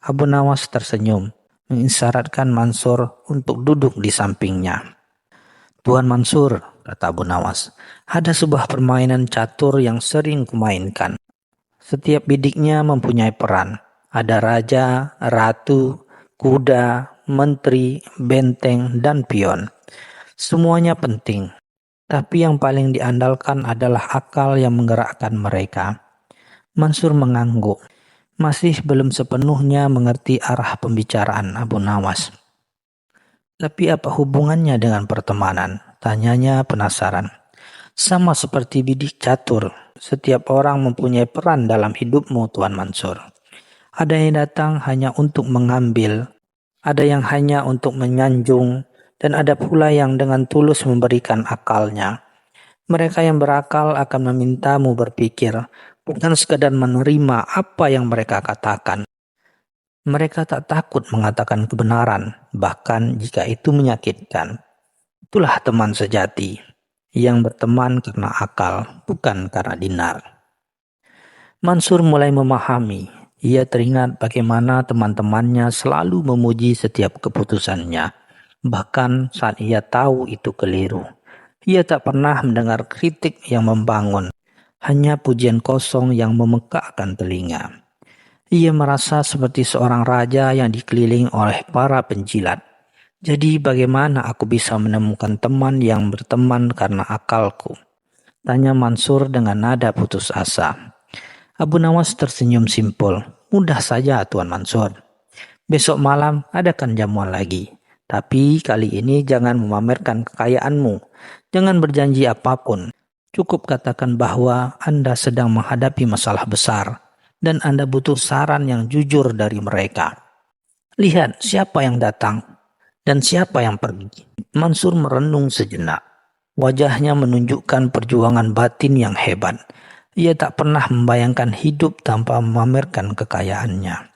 Abu Nawas tersenyum, mengisyaratkan Mansur untuk duduk di sampingnya. "Tuan Mansur," kata Abu Nawas, "ada sebuah permainan catur yang sering kumainkan. Setiap bidiknya mempunyai peran. Ada raja, ratu, kuda, menteri, benteng, dan pion. Semuanya penting. Tapi yang paling diandalkan adalah akal yang menggerakkan mereka." Mansur mengangguk. Masih belum sepenuhnya mengerti arah pembicaraan Abu Nawas. "Tapi apa hubungannya dengan pertemanan?" tanyanya penasaran. "Sama seperti bidik catur, setiap orang mempunyai peran dalam hidupmu, Tuan Mansur. Ada yang datang hanya untuk mengambil, ada yang hanya untuk menyanjung, dan ada pula yang dengan tulus memberikan akalnya. Mereka yang berakal akan memintamu berpikir, bukan sekadar menerima apa yang mereka katakan. Mereka tak takut mengatakan kebenaran, bahkan jika itu menyakitkan. Itulah teman sejati, yang berteman karena akal, bukan karena dinar." Mansur mulai memahami. Ia teringat bagaimana teman-temannya selalu memuji setiap keputusannya, bahkan saat ia tahu itu keliru. Ia tak pernah mendengar kritik yang membangun, hanya pujian kosong yang memekakkan telinga. Ia merasa seperti seorang raja yang dikelilingi oleh para penjilat. "Jadi bagaimana aku bisa menemukan teman yang berteman karena akalku?" tanya Mansur dengan nada putus asa. Abu Nawas tersenyum simpul. "Mudah saja, Tuan Mansur. Besok malam adakan jamuan lagi. Tapi kali ini jangan memamerkan kekayaanmu. Jangan berjanji apapun. Cukup katakan bahwa Anda sedang menghadapi masalah besar dan Anda butuh saran yang jujur dari mereka. Lihat siapa yang datang dan siapa yang pergi." Mansur merenung sejenak. Wajahnya menunjukkan perjuangan batin yang hebat. Ia tak pernah membayangkan hidup tanpa memamerkan kekayaannya.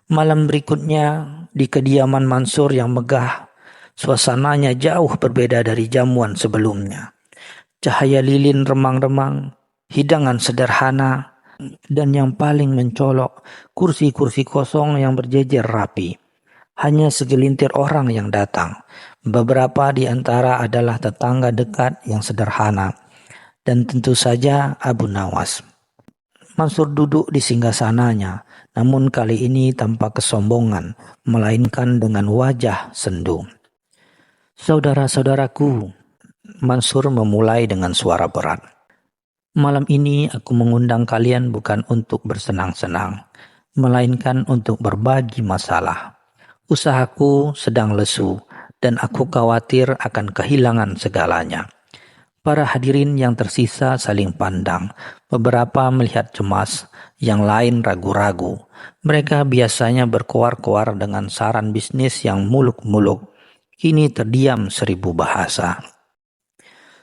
Malam berikutnya, di kediaman Mansur yang megah, suasananya jauh berbeda dari jamuan sebelumnya. Cahaya lilin remang-remang, hidangan sederhana, dan yang paling mencolok, kursi-kursi kosong yang berjejer rapi. Hanya segelintir orang yang datang. Beberapa di antara adalah tetangga dekat yang sederhana, dan tentu saja Abu Nawas. Mansur duduk di singgasananya, namun kali ini tanpa kesombongan, melainkan dengan wajah sendu. Saudara-saudaraku, Mansur memulai dengan suara berat. Malam ini aku mengundang kalian bukan untuk bersenang-senang, melainkan untuk berbagi masalah. Usahaku sedang lesu, dan aku khawatir akan kehilangan segalanya. Para hadirin yang tersisa saling pandang. Beberapa melihat cemas, yang lain ragu-ragu. Mereka biasanya berkoar-koar dengan saran bisnis yang muluk-muluk. Kini terdiam 1000 bahasa.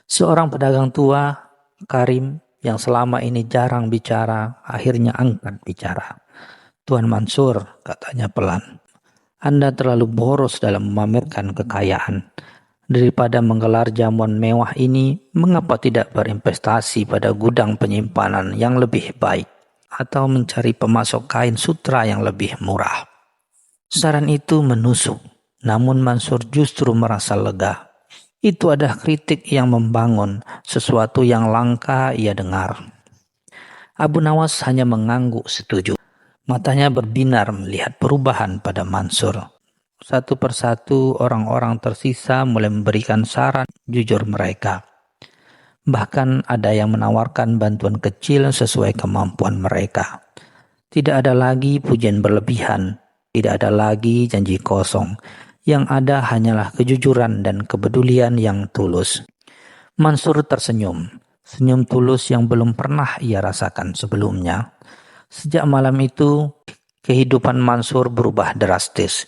Seorang pedagang tua, Karim, yang selama ini jarang bicara, akhirnya angkat bicara. "Tuan Mansur," katanya pelan, "Anda terlalu boros dalam memamerkan kekayaan. Daripada menggelar jamuan mewah ini, mengapa tidak berinvestasi pada gudang penyimpanan yang lebih baik atau mencari pemasok kain sutra yang lebih murah?" Saran itu menusuk, namun Mansur justru merasa lega. Itu adalah kritik yang membangun, sesuatu yang langka ia dengar. Abu Nawas hanya mengangguk setuju. Matanya berbinar melihat perubahan pada Mansur. Satu persatu orang-orang tersisa mulai memberikan saran jujur mereka. Bahkan ada yang menawarkan bantuan kecil sesuai kemampuan mereka. Tidak ada lagi pujian berlebihan, tidak ada lagi janji kosong. Yang ada hanyalah kejujuran dan kepedulian yang tulus. Mansur tersenyum, senyum tulus yang belum pernah ia rasakan sebelumnya. Sejak malam itu, kehidupan Mansur berubah drastis.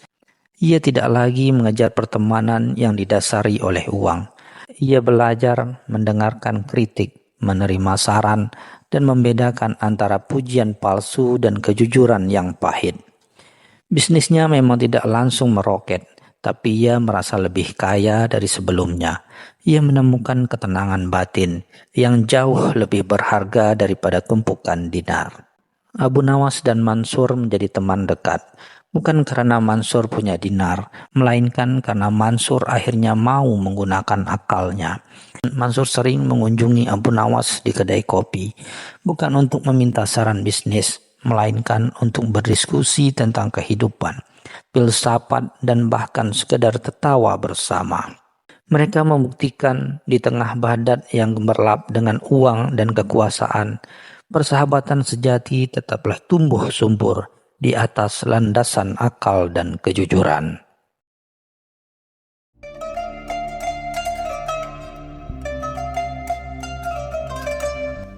Ia tidak lagi mengejar pertemanan yang didasari oleh uang. Ia belajar mendengarkan kritik, menerima saran, dan membedakan antara pujian palsu dan kejujuran yang pahit. Bisnisnya memang tidak langsung meroket, tapi ia merasa lebih kaya dari sebelumnya. Ia menemukan ketenangan batin yang jauh lebih berharga daripada tumpukan dinar. Abu Nawas dan Mansur menjadi teman dekat, bukan karena Mansur punya dinar, melainkan karena Mansur akhirnya mau menggunakan akalnya. Mansur sering mengunjungi Abu Nawas di kedai kopi, bukan untuk meminta saran bisnis, melainkan untuk berdiskusi tentang kehidupan, filsafat, dan bahkan sekedar tertawa bersama. Mereka membuktikan di tengah Baghdad yang gemerlap dengan uang dan kekuasaan, persahabatan sejati tetaplah tumbuh subur di atas landasan akal dan kejujuran.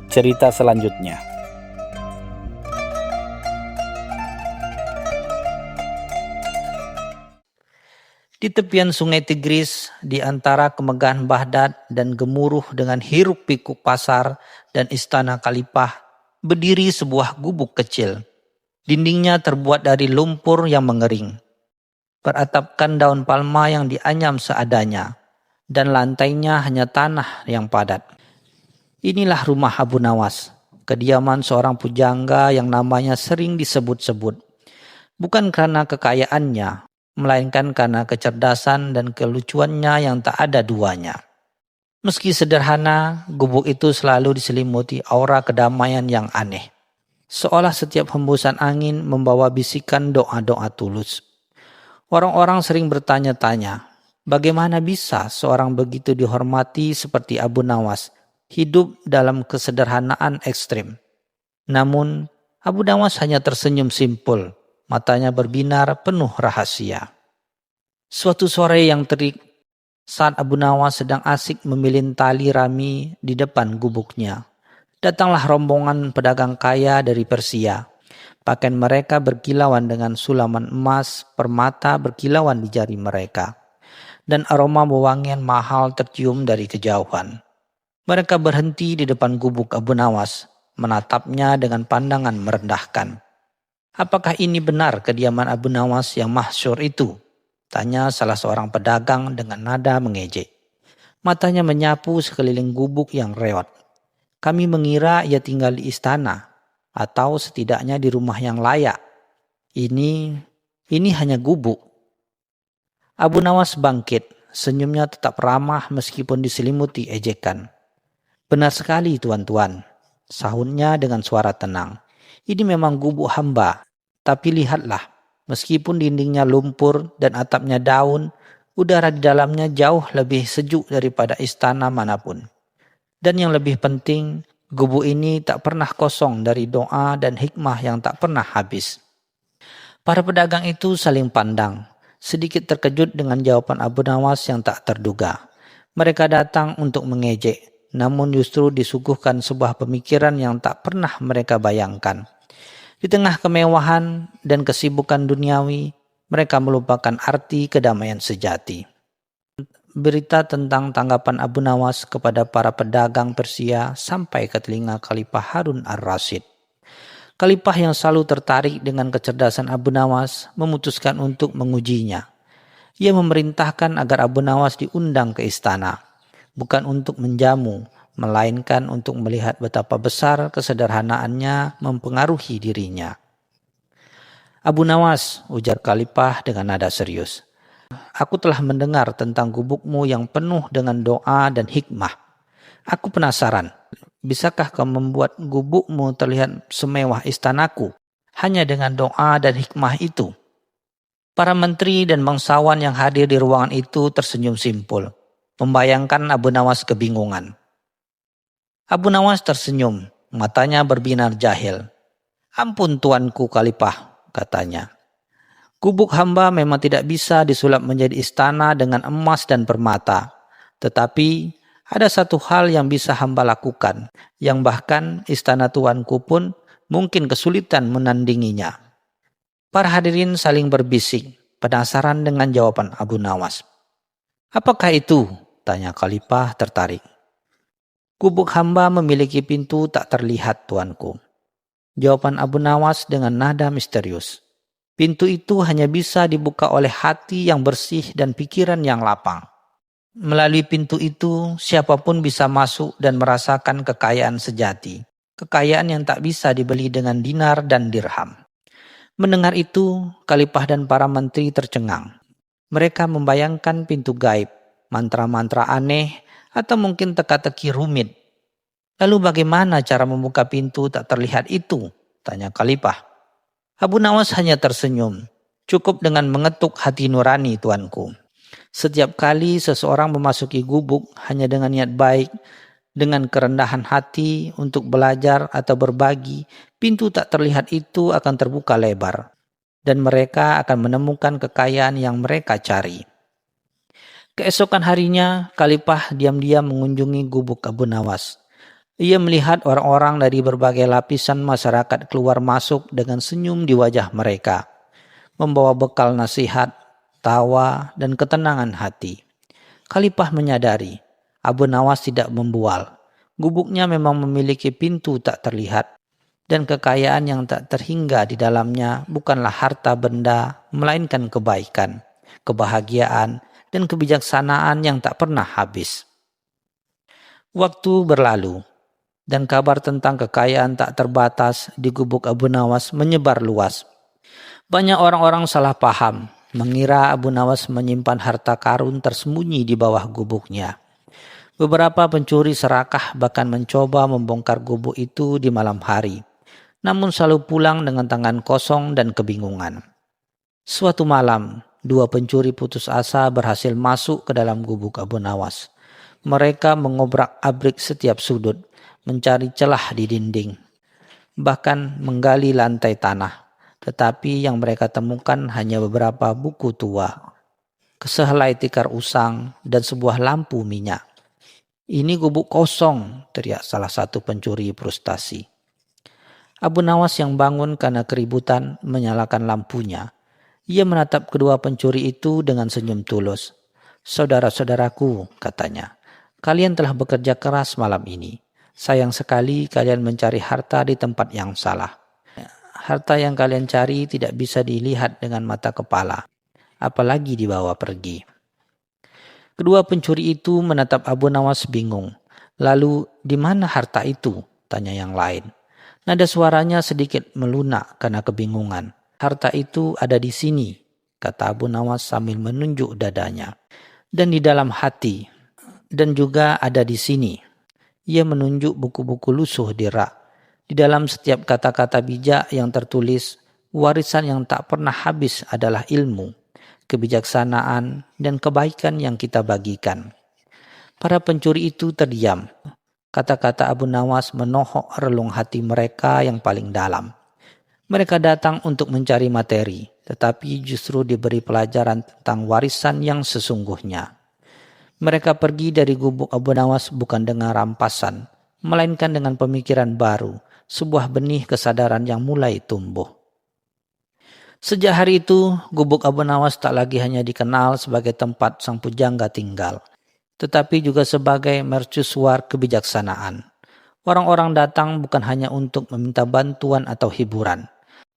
Cerita selanjutnya. Di tepian sungai Tigris, di antara kemegahan Baghdad dan gemuruh dengan hiruk pikuk pasar dan istana khalifah, berdiri sebuah gubuk kecil. Dindingnya terbuat dari lumpur yang mengering, beratapkan daun palma yang dianyam seadanya, dan lantainya hanya tanah yang padat. Inilah rumah Abu Nawas, kediaman seorang pujangga yang namanya sering disebut-sebut. Bukan karena kekayaannya, melainkan karena kecerdasan dan kelucuannya yang tak ada duanya. Meski sederhana, gubuk itu selalu diselimuti aura kedamaian yang aneh. Seolah setiap hembusan angin membawa bisikan doa-doa tulus. Orang-orang sering bertanya-tanya, bagaimana bisa seorang begitu dihormati seperti Abu Nawas hidup dalam kesederhanaan ekstrim? Namun, Abu Nawas hanya tersenyum simpul. Matanya berbinar penuh rahasia. Suatu sore yang terik, saat Abu Nawas sedang asik memilin tali rami di depan gubuknya, datanglah rombongan pedagang kaya dari Persia. Pakaian mereka berkilauan dengan sulaman emas, permata berkilauan di jari mereka, dan aroma wewangian mahal tercium dari kejauhan. Mereka berhenti di depan gubuk Abu Nawas, menatapnya dengan pandangan merendahkan. "Apakah ini benar kediaman Abu Nawas yang masyhur itu?" tanya salah seorang pedagang dengan nada mengejek. Matanya menyapu sekeliling gubuk yang reot. "Kami mengira ia tinggal di istana, atau setidaknya di rumah yang layak. Ini hanya gubuk." Abu Nawas bangkit, senyumnya tetap ramah meskipun diselimuti ejekan. "Benar sekali tuan-tuan," sahutnya dengan suara tenang. "Ini memang gubuk hamba, tapi lihatlah, meskipun dindingnya lumpur dan atapnya daun, udara di dalamnya jauh lebih sejuk daripada istana manapun. Dan yang lebih penting, gubuk ini tak pernah kosong dari doa dan hikmah yang tak pernah habis." Para pedagang itu saling pandang, sedikit terkejut dengan jawaban Abu Nawas yang tak terduga. Mereka datang untuk mengejek, namun justru disuguhkan sebuah pemikiran yang tak pernah mereka bayangkan. Di tengah kemewahan dan kesibukan duniawi, mereka melupakan arti kedamaian sejati. Berita tentang tanggapan Abu Nawas kepada para pedagang Persia sampai ke telinga Khalifah Harun ar-Rasyid. Khalifah yang selalu tertarik dengan kecerdasan Abu Nawas memutuskan untuk mengujinya. Ia memerintahkan agar Abu Nawas diundang ke istana, bukan untuk menjamu, melainkan untuk melihat betapa besar kesederhanaannya mempengaruhi dirinya. "Abu Nawas," ujar Khalifah dengan nada serius, "aku telah mendengar tentang gubukmu yang penuh dengan doa dan hikmah. Aku penasaran, bisakah kau membuat gubukmu terlihat semewah istanaku hanya dengan doa dan hikmah itu?" Para menteri dan bangsawan yang hadir di ruangan itu tersenyum simpul, membayangkan Abu Nawas kebingungan. Abu Nawas tersenyum, matanya berbinar jahil. "Ampun tuanku Khalifah," katanya. "Gubuk hamba memang tidak bisa disulap menjadi istana dengan emas dan permata. Tetapi ada satu hal yang bisa hamba lakukan, yang bahkan istana tuanku pun mungkin kesulitan menandinginya." Para hadirin saling berbisik, penasaran dengan jawaban Abu Nawas. "Apakah itu?" tanya Khalifah tertarik. "Gubuk hamba memiliki pintu tak terlihat tuanku," jawaban Abu Nawas dengan nada misterius. "Pintu itu hanya bisa dibuka oleh hati yang bersih dan pikiran yang lapang. Melalui pintu itu, siapapun bisa masuk dan merasakan kekayaan sejati. Kekayaan yang tak bisa dibeli dengan dinar dan dirham." Mendengar itu, Khalifah dan para menteri tercengang. Mereka membayangkan pintu gaib, mantra-mantra aneh, atau mungkin teka-teki rumit. "Lalu bagaimana cara membuka pintu tak terlihat itu?" tanya Khalifah. Abu Nawas hanya tersenyum. "Cukup dengan mengetuk hati nurani tuanku. Setiap kali seseorang memasuki gubuk hanya dengan niat baik, dengan kerendahan hati untuk belajar atau berbagi, pintu tak terlihat itu akan terbuka lebar, dan mereka akan menemukan kekayaan yang mereka cari." Keesokan harinya, Khalifah diam-diam mengunjungi gubuk Abu Nawas. Ia melihat orang-orang dari berbagai lapisan masyarakat keluar masuk dengan senyum di wajah mereka, membawa bekal nasihat, tawa, dan ketenangan hati. Khalifah menyadari Abu Nawas tidak membual. Gubuknya memang memiliki pintu tak terlihat, dan kekayaan yang tak terhingga di dalamnya bukanlah harta benda, melainkan kebaikan, kebahagiaan, dan kebijaksanaan yang tak pernah habis. Waktu berlalu, dan kabar tentang kekayaan tak terbatas di gubuk Abu Nawas menyebar luas. Banyak orang-orang salah paham, mengira Abu Nawas menyimpan harta karun tersembunyi di bawah gubuknya. Beberapa pencuri serakah bahkan mencoba membongkar gubuk itu di malam hari, namun selalu pulang dengan tangan kosong dan kebingungan. Suatu malam, dua pencuri putus asa berhasil masuk ke dalam gubuk Abu Nawas. Mereka mengobrak-abrik setiap sudut, mencari celah di dinding, bahkan menggali lantai tanah. Tetapi yang mereka temukan hanya beberapa buku tua, sehelai tikar usang, dan sebuah lampu minyak. "Ini gubuk kosong," teriak salah satu pencuri frustasi. Abu Nawas yang bangun karena keributan menyalakan lampunya. Ia menatap kedua pencuri itu dengan senyum tulus. "Saudara-saudaraku," katanya, "kalian telah bekerja keras malam ini. Sayang sekali kalian mencari harta di tempat yang salah. Harta yang kalian cari tidak bisa dilihat dengan mata kepala, apalagi dibawa pergi." Kedua pencuri itu menatap Abu Nawas bingung. "Lalu di mana harta itu?" tanya yang lain. Nada suaranya sedikit melunak karena kebingungan. "Harta itu ada di sini," kata Abu Nawas sambil menunjuk dadanya. dan di dalam hati, dan juga ada di sini. Ia menunjuk buku-buku lusuh di rak. Di dalam setiap kata-kata bijak yang tertulis, warisan yang tak pernah habis adalah ilmu, kebijaksanaan, dan kebaikan yang kita bagikan. Para pencuri itu terdiam. Kata-kata Abu Nawas menohok relung hati mereka yang paling dalam. Mereka datang untuk mencari materi, tetapi justru diberi pelajaran tentang warisan yang sesungguhnya. Mereka pergi dari gubuk Abu Nawas bukan dengan rampasan, melainkan dengan pemikiran baru, sebuah benih kesadaran yang mulai tumbuh. Sejak hari itu, gubuk Abu Nawas tak lagi hanya dikenal sebagai tempat sang pujangga tinggal, tetapi juga sebagai mercusuar kebijaksanaan. Orang-orang datang bukan hanya untuk meminta bantuan atau hiburan,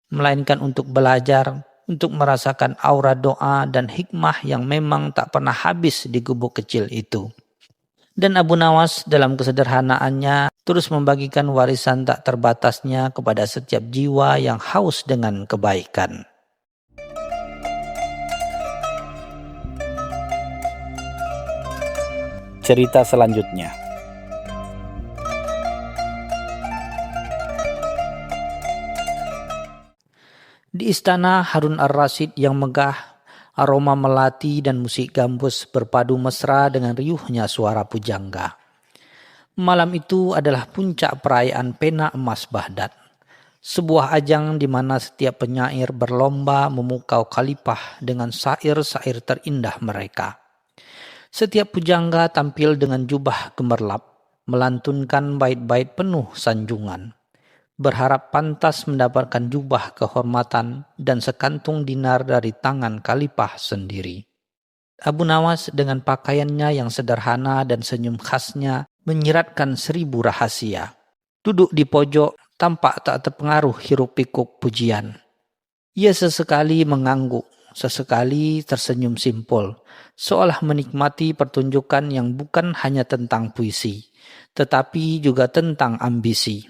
melainkan untuk belajar, untuk merasakan aura doa dan hikmah yang memang tak pernah habis di gubuk kecil itu. Dan Abu Nawas dalam kesederhanaannya terus membagikan warisan tak terbatasnya kepada setiap jiwa yang haus dengan kebaikan. Cerita selanjutnya. Di istana Harun ar-Rasyid yang megah, aroma melati dan musik gambus berpadu mesra dengan riuhnya suara pujangga. Malam itu adalah puncak perayaan Pena Emas Baghdad. Sebuah ajang di mana setiap penyair berlomba memukau khalifah dengan syair-syair terindah mereka. Setiap pujangga tampil dengan jubah gemerlap, melantunkan bait-bait penuh sanjungan. Berharap pantas mendapatkan jubah kehormatan dan sekantung dinar dari tangan khalifah sendiri. Abu Nawas dengan pakaiannya yang sederhana dan senyum khasnya menyiratkan 1000 rahasia. Duduk di pojok tampak tak terpengaruh hiruk pikuk pujian. Ia sesekali mengangguk, sesekali tersenyum simpul, seolah menikmati pertunjukan yang bukan hanya tentang puisi, tetapi juga tentang ambisi.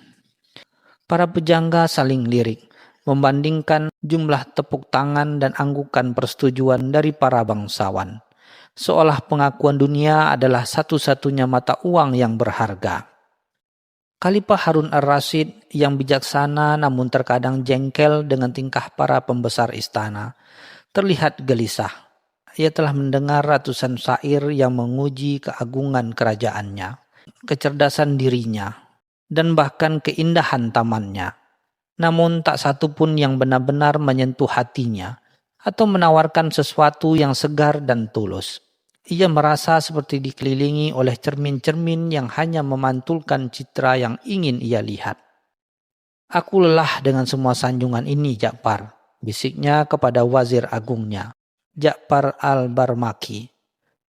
Para pujangga saling lirik, membandingkan jumlah tepuk tangan dan anggukan persetujuan dari para bangsawan. Seolah pengakuan dunia adalah satu-satunya mata uang yang berharga. Khalifah Harun ar-Rasyid yang bijaksana namun terkadang jengkel dengan tingkah para pembesar istana, terlihat gelisah. Ia telah mendengar ratusan syair yang menguji keagungan kerajaannya, kecerdasan dirinya, dan bahkan keindahan tamannya. Namun tak satu pun yang benar-benar menyentuh hatinya atau menawarkan sesuatu yang segar dan tulus. Ia merasa seperti dikelilingi oleh cermin-cermin yang hanya memantulkan citra yang ingin ia lihat. "Aku lelah dengan semua sanjungan ini, Ja'far," bisiknya kepada wazir agungnya, Ja'far al-Barmaki,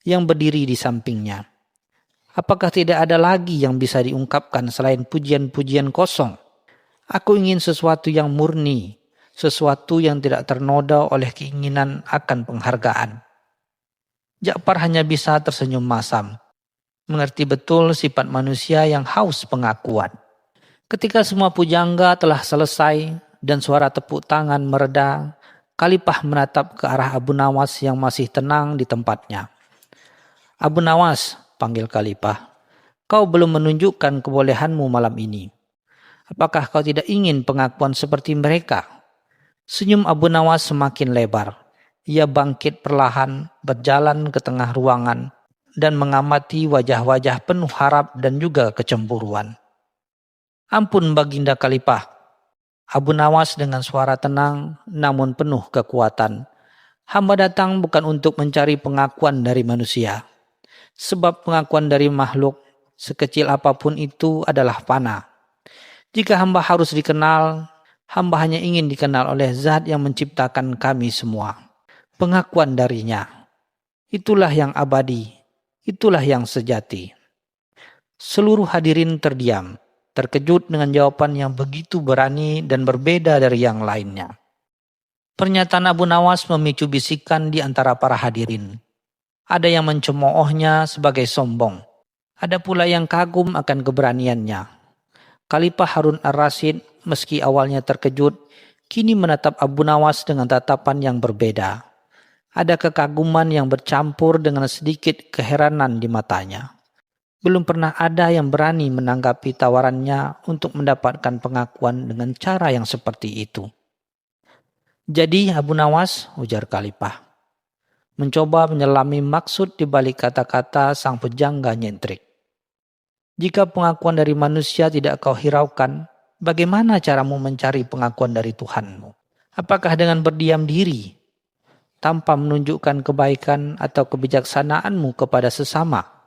yang berdiri di sampingnya. "Apakah tidak ada lagi yang bisa diungkapkan selain pujian-pujian kosong? Aku ingin sesuatu yang murni, sesuatu yang tidak ternoda oleh keinginan akan penghargaan." Ja'far hanya bisa tersenyum masam, mengerti betul sifat manusia yang haus pengakuan. Ketika semua pujangga telah selesai dan suara tepuk tangan mereda, Khalifah menatap ke arah Abu Nawas yang masih tenang di tempatnya. "Abu Nawas," panggil Khalifah, "kau belum menunjukkan kebolehanmu malam ini. Apakah kau tidak ingin pengakuan seperti mereka?" Senyum Abu Nawas semakin lebar. Ia bangkit perlahan, berjalan ke tengah ruangan, dan mengamati wajah-wajah penuh harap dan juga kecemburuan. "Ampun Baginda Khalifah," Abu Nawas dengan suara tenang namun penuh kekuatan. "Hamba datang bukan untuk mencari pengakuan dari manusia. Sebab pengakuan dari makhluk, sekecil apapun itu adalah fana. Jika hamba harus dikenal, hamba hanya ingin dikenal oleh Zat yang menciptakan kami semua. Pengakuan darinya, itulah yang abadi, itulah yang sejati." Seluruh hadirin terdiam, terkejut dengan jawaban yang begitu berani dan berbeda dari yang lainnya. Pernyataan Abu Nawas memicu bisikan di antara para hadirin. Ada yang mencemoohnya sebagai sombong. Ada pula yang kagum akan keberaniannya. Khalifah Harun ar-Rasyid meski awalnya terkejut, kini menatap Abu Nawas dengan tatapan yang berbeda. Ada kekaguman yang bercampur dengan sedikit keheranan di matanya. Belum pernah ada yang berani menanggapi tawarannya untuk mendapatkan pengakuan dengan cara yang seperti itu. "Jadi Abu Nawas," ujar Khalifah, mencoba menyelami maksud di balik kata-kata sang pujangga nyentrik. "Jika pengakuan dari manusia tidak kau hiraukan, bagaimana caramu mencari pengakuan dari Tuhanmu? Apakah dengan berdiam diri, tanpa menunjukkan kebaikan atau kebijaksanaanmu kepada sesama?"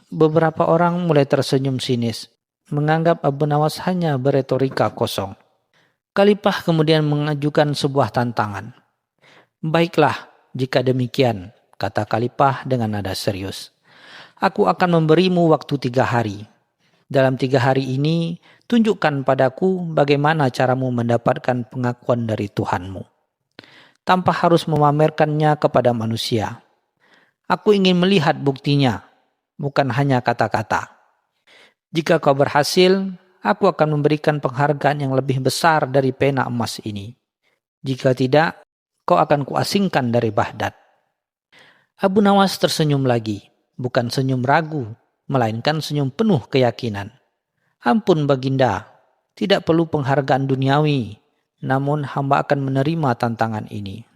Beberapa orang mulai tersenyum sinis, menganggap Abu Nawas hanya beretorika kosong. Khalifah kemudian mengajukan sebuah tantangan. "Baiklah, jika demikian," kata Khalifah dengan nada serius. "Aku akan memberimu waktu 3 hari. Dalam 3 hari ini, tunjukkan padaku bagaimana caramu mendapatkan pengakuan dari Tuhanmu, tanpa harus memamerkannya kepada manusia. Aku ingin melihat buktinya, bukan hanya kata-kata. Jika kau berhasil, aku akan memberikan penghargaan yang lebih besar dari pena emas ini. Jika tidak, kau akan kuasingkan dari Baghdad." Abu Nawas tersenyum lagi, bukan senyum ragu, melainkan senyum penuh keyakinan. "Ampun Baginda, tidak perlu penghargaan duniawi, namun hamba akan menerima tantangan ini.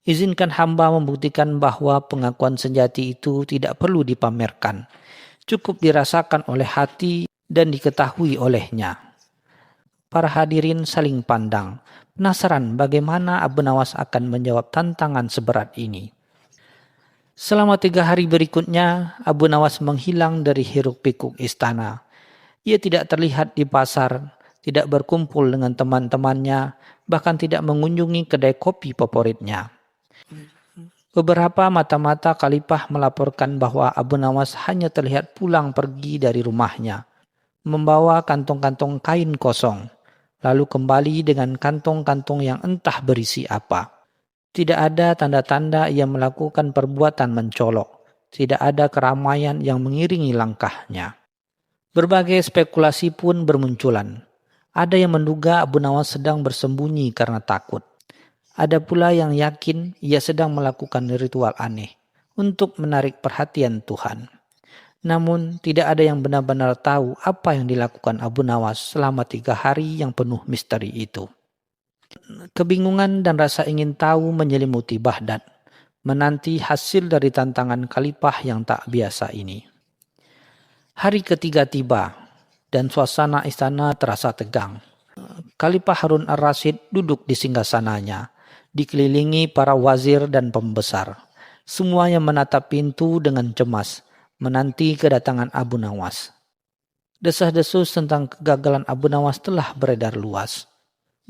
Izinkan hamba membuktikan bahwa pengakuan sejati itu tidak perlu dipamerkan, cukup dirasakan oleh hati dan diketahui olehnya." Para hadirin saling pandang, penasaran bagaimana Abu Nawas akan menjawab tantangan seberat ini. Selama 3 hari berikutnya, Abu Nawas menghilang dari hiruk-pikuk istana. Ia tidak terlihat di pasar, tidak berkumpul dengan teman-temannya, bahkan tidak mengunjungi kedai kopi favoritnya. Beberapa mata-mata Khalifah melaporkan bahwa Abu Nawas hanya terlihat pulang pergi dari rumahnya, membawa kantong-kantong kain kosong, lalu kembali dengan kantong-kantong yang entah berisi apa. Tidak ada tanda-tanda ia melakukan perbuatan mencolok, tidak ada keramaian yang mengiringi langkahnya. Berbagai spekulasi pun bermunculan. Ada yang menduga Abu Nawas sedang bersembunyi karena takut. Ada pula yang yakin ia sedang melakukan ritual aneh untuk menarik perhatian Tuhan. Namun tidak ada yang benar-benar tahu apa yang dilakukan Abu Nawas selama 3 hari yang penuh misteri itu. Kebingungan dan rasa ingin tahu menyelimuti Baghdad, menanti hasil dari tantangan Khalifah yang tak biasa ini. Hari ketiga tiba dan suasana istana terasa tegang. Khalifah Harun ar-Rasyid duduk di singgasananya, dikelilingi para wazir dan pembesar. Semuanya menatap pintu dengan cemas, menanti kedatangan Abu Nawas. Desas-desus tentang kegagalan Abu Nawas telah beredar luas.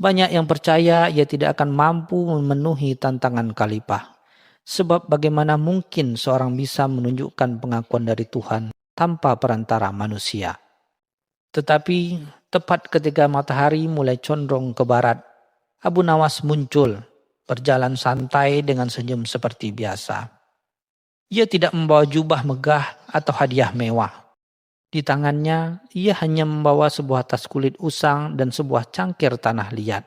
Banyak yang percaya ia tidak akan mampu memenuhi tantangan Khalifah. Sebab bagaimana mungkin seorang bisa menunjukkan pengakuan dari Tuhan tanpa perantara manusia. Tetapi tepat ketika matahari mulai condong ke barat, Abu Nawas muncul, berjalan santai dengan senyum seperti biasa. Ia tidak membawa jubah megah atau hadiah mewah. Di tangannya, ia hanya membawa sebuah tas kulit usang dan sebuah cangkir tanah liat.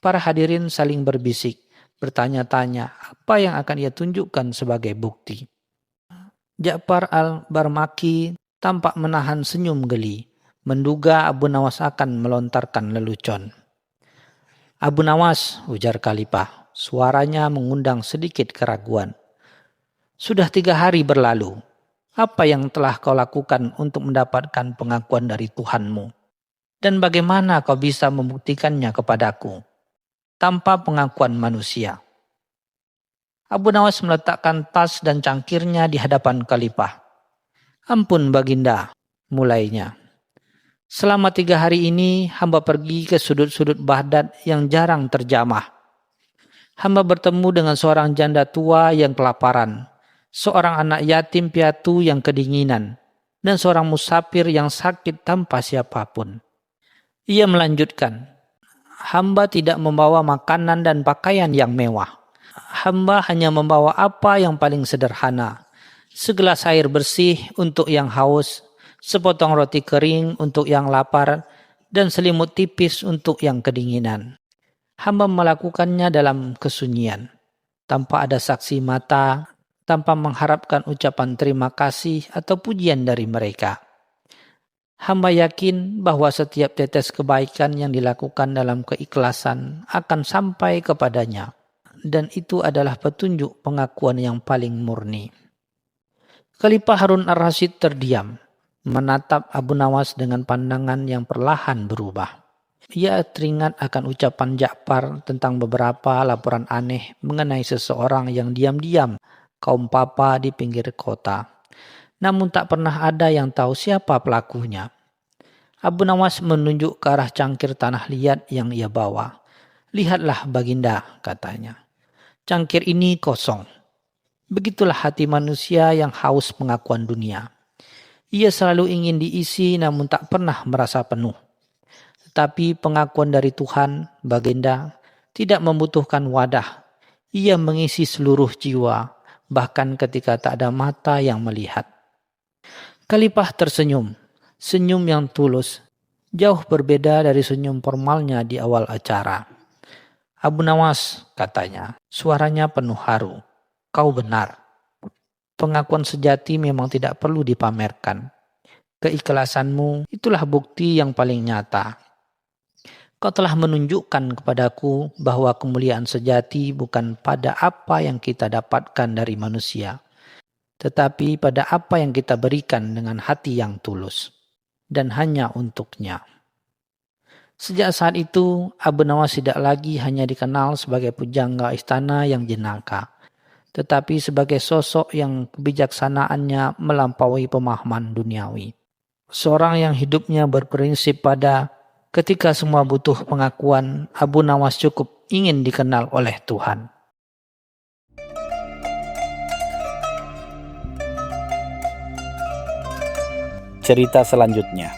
Para hadirin saling berbisik, bertanya-tanya apa yang akan ia tunjukkan sebagai bukti. Ja'far al-Barmaki tampak menahan senyum geli, menduga Abu Nawas akan melontarkan lelucon. "Abu Nawas," ujar Khalifah, suaranya mengundang sedikit keraguan. "Sudah 3 hari berlalu. Apa yang telah kau lakukan untuk mendapatkan pengakuan dari Tuhanmu? Dan bagaimana kau bisa membuktikannya kepadaku tanpa pengakuan manusia?" Abu Nawas meletakkan tas dan cangkirnya di hadapan Khalifah. "Ampun Baginda," mulainya. "Selama 3 hari ini hamba pergi ke sudut-sudut Baghdad yang jarang terjamah. Hamba bertemu dengan seorang janda tua yang kelaparan, seorang anak yatim piatu yang kedinginan, dan seorang musafir yang sakit tanpa siapapun." Ia melanjutkan, "Hamba tidak membawa makanan dan pakaian yang mewah. Hamba hanya membawa apa yang paling sederhana. Segelas air bersih untuk yang haus, sepotong roti kering untuk yang lapar, dan selimut tipis untuk yang kedinginan. Hamba melakukannya dalam kesunyian. tanpa ada saksi mata, tanpa mengharapkan ucapan terima kasih atau pujian dari mereka. Hamba yakin bahwa setiap tetes kebaikan yang dilakukan dalam keikhlasan akan sampai kepadanya, dan itu adalah petunjuk pengakuan yang paling murni. Khalifah Harun ar-Rasyid terdiam, menatap Abu Nawas dengan pandangan yang perlahan berubah. Ia teringat akan ucapan Ja'far tentang beberapa laporan aneh mengenai seseorang yang diam-diam kaum papa di pinggir kota. Namun tak pernah ada yang tahu siapa pelakunya. Abu Nawas menunjuk ke arah cangkir tanah liat yang ia bawa. "Lihatlah Baginda," katanya. "Cangkir ini kosong." Begitulah hati manusia yang haus pengakuan dunia. Ia selalu ingin diisi namun tak pernah merasa penuh. Tetapi pengakuan dari Tuhan, Baginda, tidak membutuhkan wadah. Ia mengisi seluruh jiwa, bahkan ketika tak ada mata yang melihat. Khalifah tersenyum, senyum yang tulus, jauh berbeda dari senyum formalnya di awal acara. "Abu Nawas," katanya, suaranya penuh haru. "Kau benar. Pengakuan sejati memang tidak perlu dipamerkan. Keikhlasanmu itulah bukti yang paling nyata. Kau telah menunjukkan kepadaku bahwa kemuliaan sejati bukan pada apa yang kita dapatkan dari manusia, tetapi pada apa yang kita berikan dengan hati yang tulus, dan hanya untuknya." Sejak saat itu, Abu Nawas tidak lagi hanya dikenal sebagai pujangga istana yang jenaka, tetapi sebagai sosok yang kebijaksanaannya melampaui pemahaman duniawi. Seorang yang hidupnya berprinsip pada ketika semua butuh pengakuan, Abu Nawas cukup ingin dikenal oleh Tuhan. Cerita selanjutnya.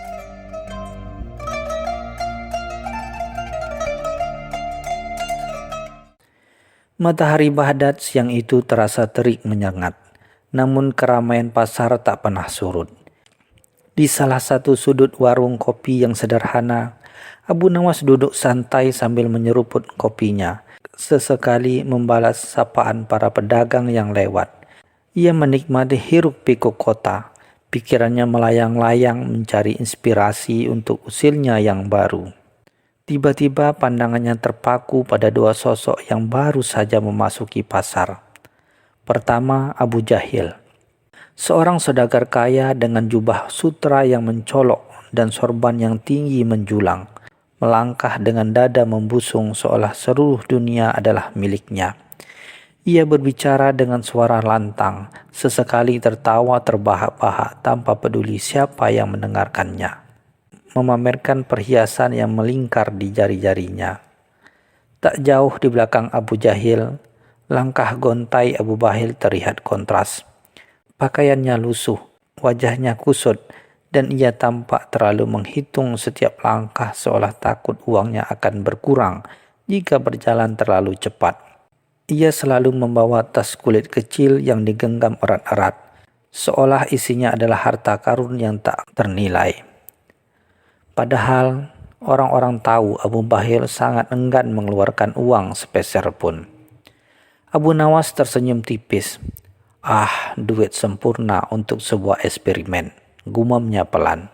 Matahari Baghdad siang itu terasa terik menyengat, namun keramaian pasar tak pernah surut. Di salah satu sudut warung kopi yang sederhana, Abu Nawas duduk santai sambil menyeruput kopinya, sesekali membalas sapaan para pedagang yang lewat. Ia menikmati hiruk-pikuk kota, pikirannya melayang-layang mencari inspirasi untuk usilnya yang baru. Tiba-tiba pandangannya terpaku pada dua sosok yang baru saja memasuki pasar. Pertama, Abu Jahil, seorang saudagar kaya dengan jubah sutra yang mencolok dan sorban yang tinggi menjulang, melangkah dengan dada membusung seolah seluruh dunia adalah miliknya. Ia berbicara dengan suara lantang, sesekali tertawa terbahak-bahak tanpa peduli siapa yang mendengarkannya, memamerkan perhiasan yang melingkar di jari-jarinya. Tak jauh di belakang Abu Jahil, langkah gontai Abu Bahil terlihat kontras. Pakaiannya lusuh, wajahnya kusut, dan ia tampak terlalu menghitung setiap langkah seolah takut uangnya akan berkurang jika berjalan terlalu cepat. Ia selalu membawa tas kulit kecil yang digenggam erat-erat, seolah isinya adalah harta karun yang tak ternilai. Padahal orang-orang tahu Abu Bahil sangat enggan mengeluarkan uang sepeser pun. Abu Nawas tersenyum tipis. Duit sempurna untuk sebuah eksperimen, gumamnya pelan.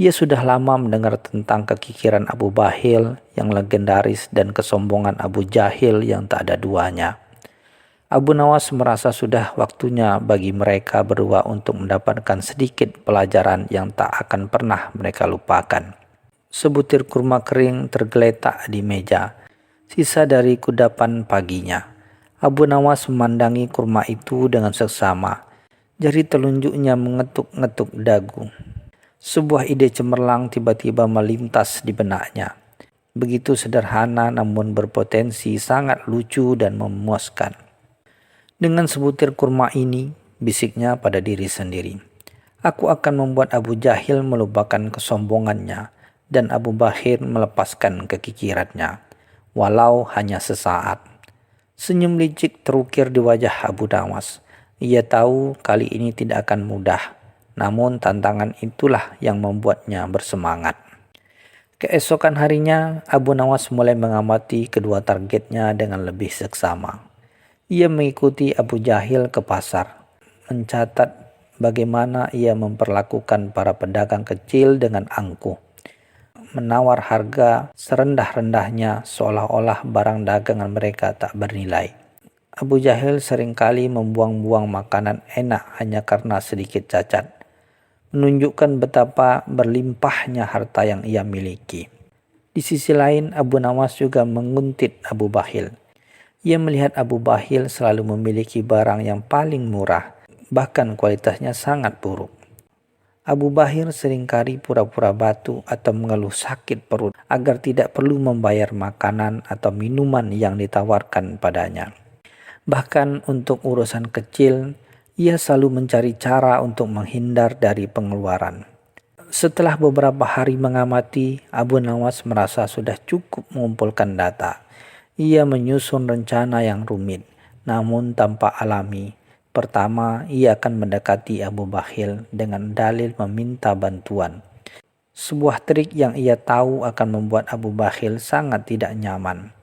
Ia sudah lama mendengar tentang kekikiran Abu Bahil yang legendaris dan kesombongan Abu Jahil yang tak ada duanya. Abu Nawas merasa sudah waktunya bagi mereka berdua untuk mendapatkan sedikit pelajaran yang tak akan pernah mereka lupakan. Sebutir kurma kering tergeletak di meja, sisa dari kudapan paginya. Abu Nawas memandangi kurma itu dengan seksama. Jari telunjuknya mengetuk-ngetuk dagu. Sebuah ide cemerlang tiba-tiba melintas di benaknya. Begitu sederhana namun berpotensi sangat lucu dan memuaskan. Dengan sebutir kurma ini, bisiknya pada diri sendiri, aku akan membuat Abu Jahil melupakan kesombongannya dan Abu Bahir melepaskan kekikirannya, walau hanya sesaat. Senyum licik terukir di wajah Abu Nawas. Ia tahu kali ini tidak akan mudah, namun tantangan itulah yang membuatnya bersemangat. Keesokan harinya, Abu Nawas mulai mengamati kedua targetnya dengan lebih seksama. Ia mengikuti Abu Jahil ke pasar, mencatat bagaimana ia memperlakukan para pedagang kecil dengan angkuh, menawar harga serendah-rendahnya seolah-olah barang dagangan mereka tak bernilai. Abu Jahil seringkali membuang-buang makanan enak hanya karena sedikit cacat, menunjukkan betapa berlimpahnya harta yang ia miliki. Di sisi lain, Abu Nawas juga menguntit Abu Bahil. Ia melihat Abu Bahil selalu memiliki barang yang paling murah, bahkan kualitasnya sangat buruk. Abu Bahil seringkali pura-pura batu atau mengeluh sakit perut agar tidak perlu membayar makanan atau minuman yang ditawarkan padanya. Bahkan untuk urusan kecil, ia selalu mencari cara untuk menghindar dari pengeluaran. Setelah beberapa hari mengamati, Abu Nawas merasa sudah cukup mengumpulkan data. Ia menyusun rencana yang rumit, namun tanpa alami. Pertama, ia akan mendekati Abu Bahil dengan dalil meminta bantuan. Sebuah trik yang ia tahu akan membuat Abu Bahil sangat tidak nyaman.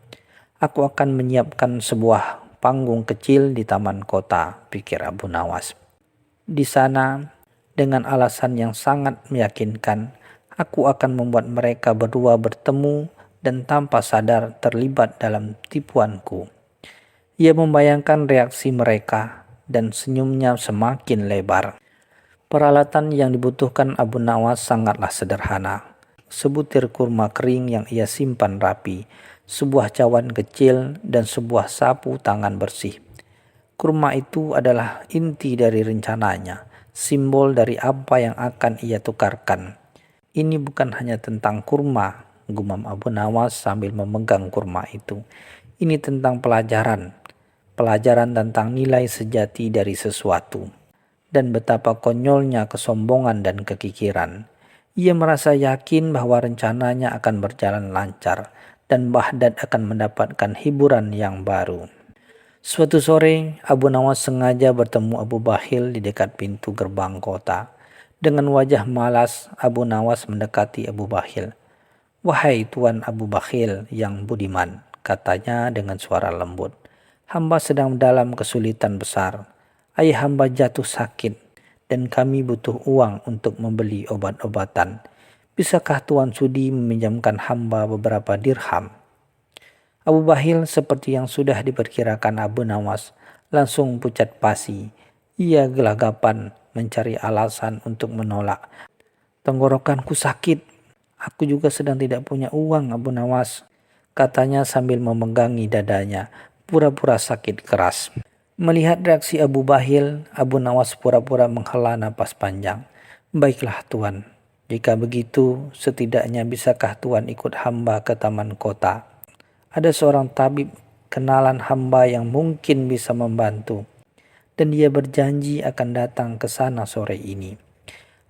Aku akan menyiapkan sebuah panggung kecil di taman kota, pikir Abu Nawas. Di sana, dengan alasan yang sangat meyakinkan, aku akan membuat mereka berdua bertemu dan tanpa sadar terlibat dalam tipuanku. Ia membayangkan reaksi mereka dan senyumnya semakin lebar. Peralatan yang dibutuhkan Abu Nawas sangatlah sederhana. Sebutir kurma kering yang ia simpan rapi, sebuah cawan kecil, dan sebuah sapu tangan bersih. Kurma itu adalah inti dari rencananya, simbol dari apa yang akan ia tukarkan. Ini bukan hanya tentang kurma, gumam Abu Nawas sambil memegang kurma itu. Ini tentang pelajaran tentang nilai sejati dari sesuatu, dan betapa konyolnya kesombongan dan kekikiran. Ia merasa yakin bahwa rencananya akan berjalan lancar, dan Baghdad akan mendapatkan hiburan yang baru. Suatu sore, Abu Nawas sengaja bertemu Abu Bahil di dekat pintu gerbang kota. Dengan wajah malas, Abu Nawas mendekati Abu Bahil. "Wahai Tuan Abu Bahil yang budiman," katanya dengan suara lembut. "Hamba sedang dalam kesulitan besar. Ayah hamba jatuh sakit dan kami butuh uang untuk membeli obat-obatan. Bisakah Tuan sudi meminjamkan hamba beberapa dirham?" Abu Bahil seperti yang sudah diperkirakan Abu Nawas langsung pucat pasi. Ia gelagapan mencari alasan untuk menolak. "Tenggorokanku sakit. Aku juga sedang tidak punya uang, Abu Nawas," katanya sambil memegangi dadanya, pura-pura sakit keras. Melihat reaksi Abu Bahil, Abu Nawas pura-pura menghela napas panjang. "Baiklah Tuan, jika begitu setidaknya bisakah Tuan ikut hamba ke taman kota? Ada seorang tabib kenalan hamba yang mungkin bisa membantu, dan dia berjanji akan datang ke sana sore ini."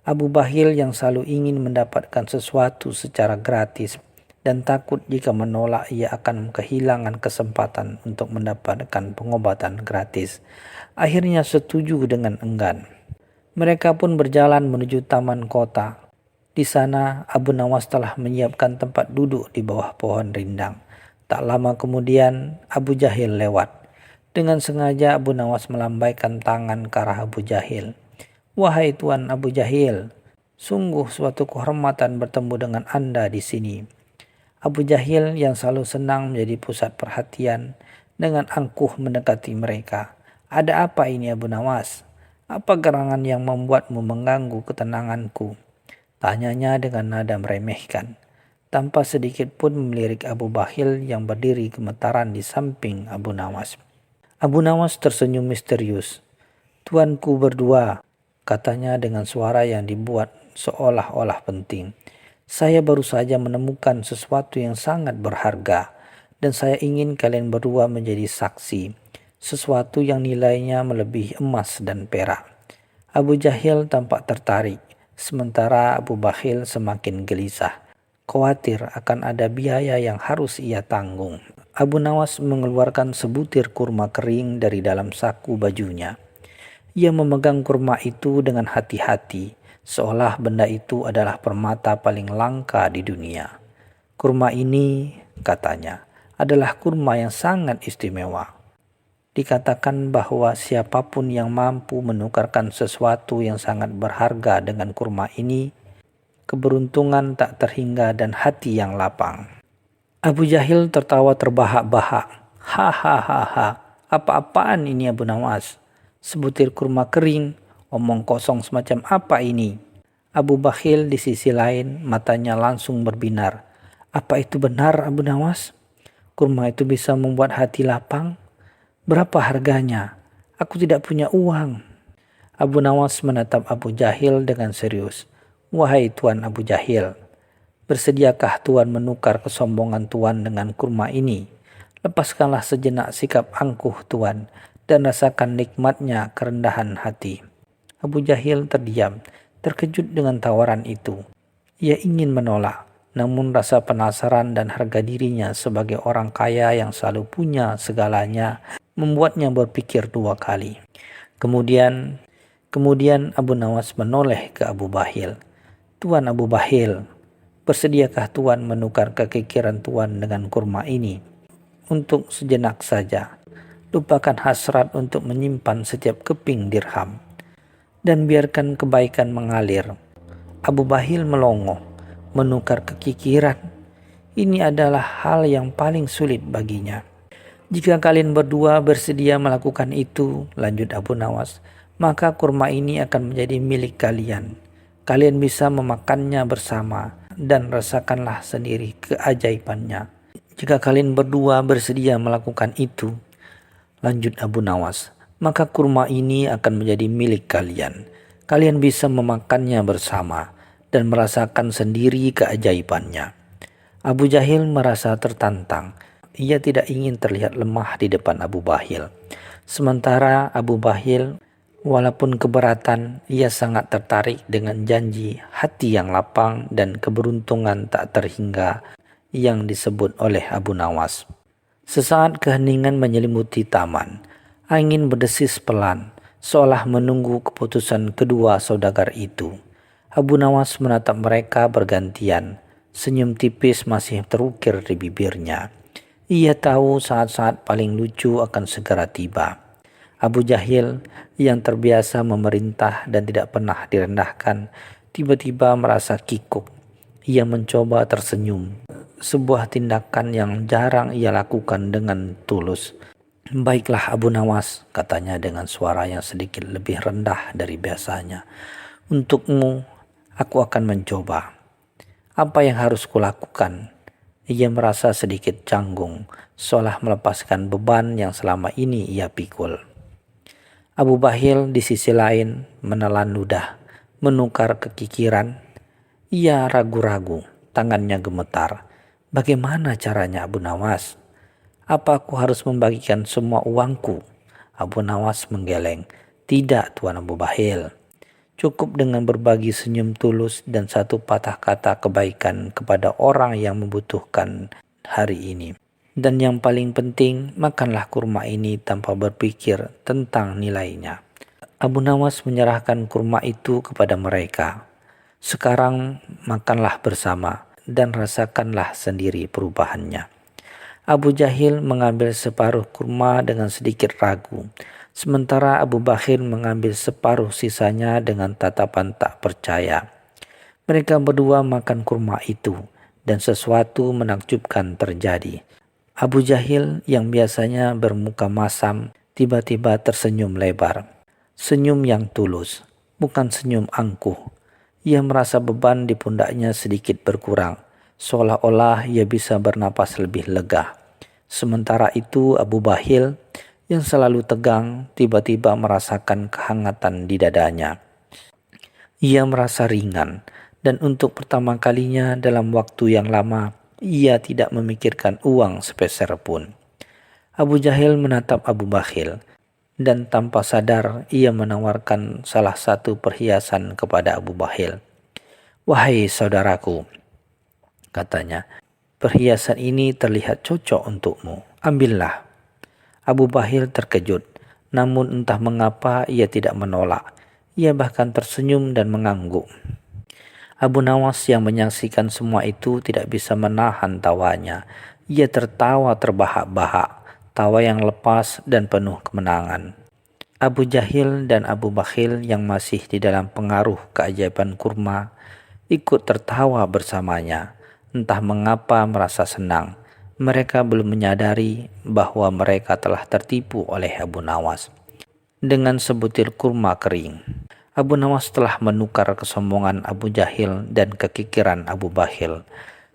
Abu Bahil yang selalu ingin mendapatkan sesuatu secara gratis dan takut jika menolak ia akan kehilangan kesempatan untuk mendapatkan pengobatan gratis, akhirnya setuju dengan enggan. Mereka pun berjalan menuju taman kota. Di sana Abu Nawas telah menyiapkan tempat duduk di bawah pohon rindang. Tak lama kemudian Abu Jahil lewat. Dengan sengaja Abu Nawas melambaikan tangan ke arah Abu Jahil. "Wahai Tuan Abu Jahil, sungguh suatu kehormatan bertemu dengan Anda di sini." Abu Jahil yang selalu senang menjadi pusat perhatian dengan angkuh mendekati mereka. "Ada apa ini Abu Nawas? Apa gerangan yang membuatmu mengganggu ketenanganku?" tanyanya dengan nada meremehkan. Tanpa sedikit pun melirik Abu Bahil yang berdiri gemetaran di samping Abu Nawas. Abu Nawas tersenyum misterius. "Tuanku berdua," katanya dengan suara yang dibuat seolah-olah penting. "Saya baru saja menemukan sesuatu yang sangat berharga, dan saya ingin kalian berdua menjadi saksi. Sesuatu yang nilainya melebihi emas dan perak." Abu Jahil tampak tertarik, sementara Abu Bahil semakin gelisah, khawatir akan ada biaya yang harus ia tanggung. Abu Nawas mengeluarkan sebutir kurma kering dari dalam saku bajunya. Ia memegang kurma itu dengan hati-hati, seolah benda itu adalah permata paling langka di dunia. "Kurma ini," katanya, "adalah kurma yang sangat istimewa. Dikatakan bahwa siapapun yang mampu menukarkan sesuatu yang sangat berharga dengan kurma ini, keberuntungan tak terhingga dan hati yang lapang. Abu Jahil tertawa terbahak-bahak. Hahaha, apa-apaan ini Abu Nawas? Sebutir kurma kering, omong kosong semacam apa ini? Abu Bakhil di sisi lain matanya langsung berbinar. Apa itu benar Abu Nawas? Kurma itu bisa membuat hati lapang? Berapa harganya? Aku tidak punya uang. Abu Nawas menatap Abu Jahil dengan serius. Wahai Tuan Abu Jahil, bersediakah Tuan menukar kesombongan Tuan dengan kurma ini? Lepaskanlah sejenak sikap angkuh Tuan dan rasakan nikmatnya kerendahan hati. Abu Jahil terdiam, terkejut dengan tawaran itu. Ia ingin menolak, namun rasa penasaran dan harga dirinya sebagai orang kaya yang selalu punya segalanya membuatnya berpikir dua kali. Kemudian Abu Nawas menoleh ke Abu Bakhil. Tuan Abu Bakhil, bersediakah Tuan menukar kekikiran Tuan dengan kurma ini? Untuk sejenak saja, lupakan hasrat untuk menyimpan setiap keping dirham, dan biarkan kebaikan mengalir. Abu Bakhil melongo, menukar kekikiran. Ini adalah hal yang paling sulit baginya. Jika kalian berdua bersedia melakukan itu, lanjut Abu Nawas, maka kurma ini akan menjadi milik kalian. Kalian bisa memakannya bersama dan rasakanlah sendiri keajaibannya. Jika kalian berdua bersedia melakukan itu, lanjut Abu Nawas, maka kurma ini akan menjadi milik kalian. Kalian bisa memakannya bersama dan merasakan sendiri keajaibannya. Abu Jahil merasa tertantang. Ia tidak ingin terlihat lemah di depan Abu Bakhil. Sementara Abu Bakhil, walaupun keberatan, ia sangat tertarik dengan janji hati yang lapang dan keberuntungan tak terhingga yang disebut oleh Abu Nawas. Sesaat keheningan menyelimuti taman. Angin berdesis pelan, seolah menunggu keputusan kedua saudagar itu. Abu Nawas menatap mereka bergantian. Senyum tipis masih terukir di bibirnya. Ia tahu saat-saat paling lucu akan segera tiba. Abu Jahil yang terbiasa memerintah dan tidak pernah direndahkan, tiba-tiba merasa kikuk. Ia mencoba tersenyum, sebuah tindakan yang jarang ia lakukan dengan tulus. Baiklah Abu Nawas, katanya dengan suara yang sedikit lebih rendah dari biasanya. Untukmu, aku akan mencoba. Apa yang harus kulakukan? Ia merasa sedikit canggung, seolah melepaskan beban yang selama ini ia pikul. Abu Bakhil di sisi lain menelan ludah, menukar kekikiran. Ia ragu-ragu, tangannya gemetar. Bagaimana caranya Abu Nawas? Apa aku harus membagikan semua uangku? Abu Nawas menggeleng. Tidak Tuan Abu Bakhil. Cukup dengan berbagi senyum tulus dan satu patah kata kebaikan kepada orang yang membutuhkan hari ini. Dan yang paling penting, makanlah kurma ini tanpa berpikir tentang nilainya. Abu Nawas menyerahkan kurma itu kepada mereka. Sekarang makanlah bersama dan rasakanlah sendiri perubahannya. Abu Jahil mengambil separuh kurma dengan sedikit ragu. Sementara Abu Bakhil mengambil separuh sisanya dengan tatapan tak percaya. Mereka berdua makan kurma itu dan sesuatu menakjubkan terjadi. Abu Jahil yang biasanya bermuka masam tiba-tiba tersenyum lebar. Senyum yang tulus, bukan senyum angkuh. Ia merasa beban di pundaknya sedikit berkurang, seolah-olah ia bisa bernapas lebih lega. Sementara itu Abu Bakhil yang selalu tegang tiba-tiba merasakan kehangatan di dadanya. Ia merasa ringan dan untuk pertama kalinya dalam waktu yang lama ia tidak memikirkan uang sepeser pun. Abu Jahil menatap Abu Bakhil dan tanpa sadar ia menawarkan salah satu perhiasan kepada Abu Bakhil. Wahai saudaraku, katanya, perhiasan ini terlihat cocok untukmu, ambillah. Abu Bakhil terkejut, namun entah mengapa ia tidak menolak. Ia bahkan tersenyum dan mengangguk. Abu Nawas yang menyaksikan semua itu tidak bisa menahan tawanya. Ia tertawa terbahak-bahak. tawa yang lepas dan penuh kemenangan. Abu Jahil dan Abu Bakhil yang masih di dalam pengaruh keajaiban kurma ikut tertawa bersamanya. Entah mengapa merasa senang. Mereka belum menyadari bahwa mereka telah tertipu oleh Abu Nawas dengan sebutir kurma kering. Abu Nawas telah menukar kesombongan Abu Jahil dan kekikiran Abu Bakhil,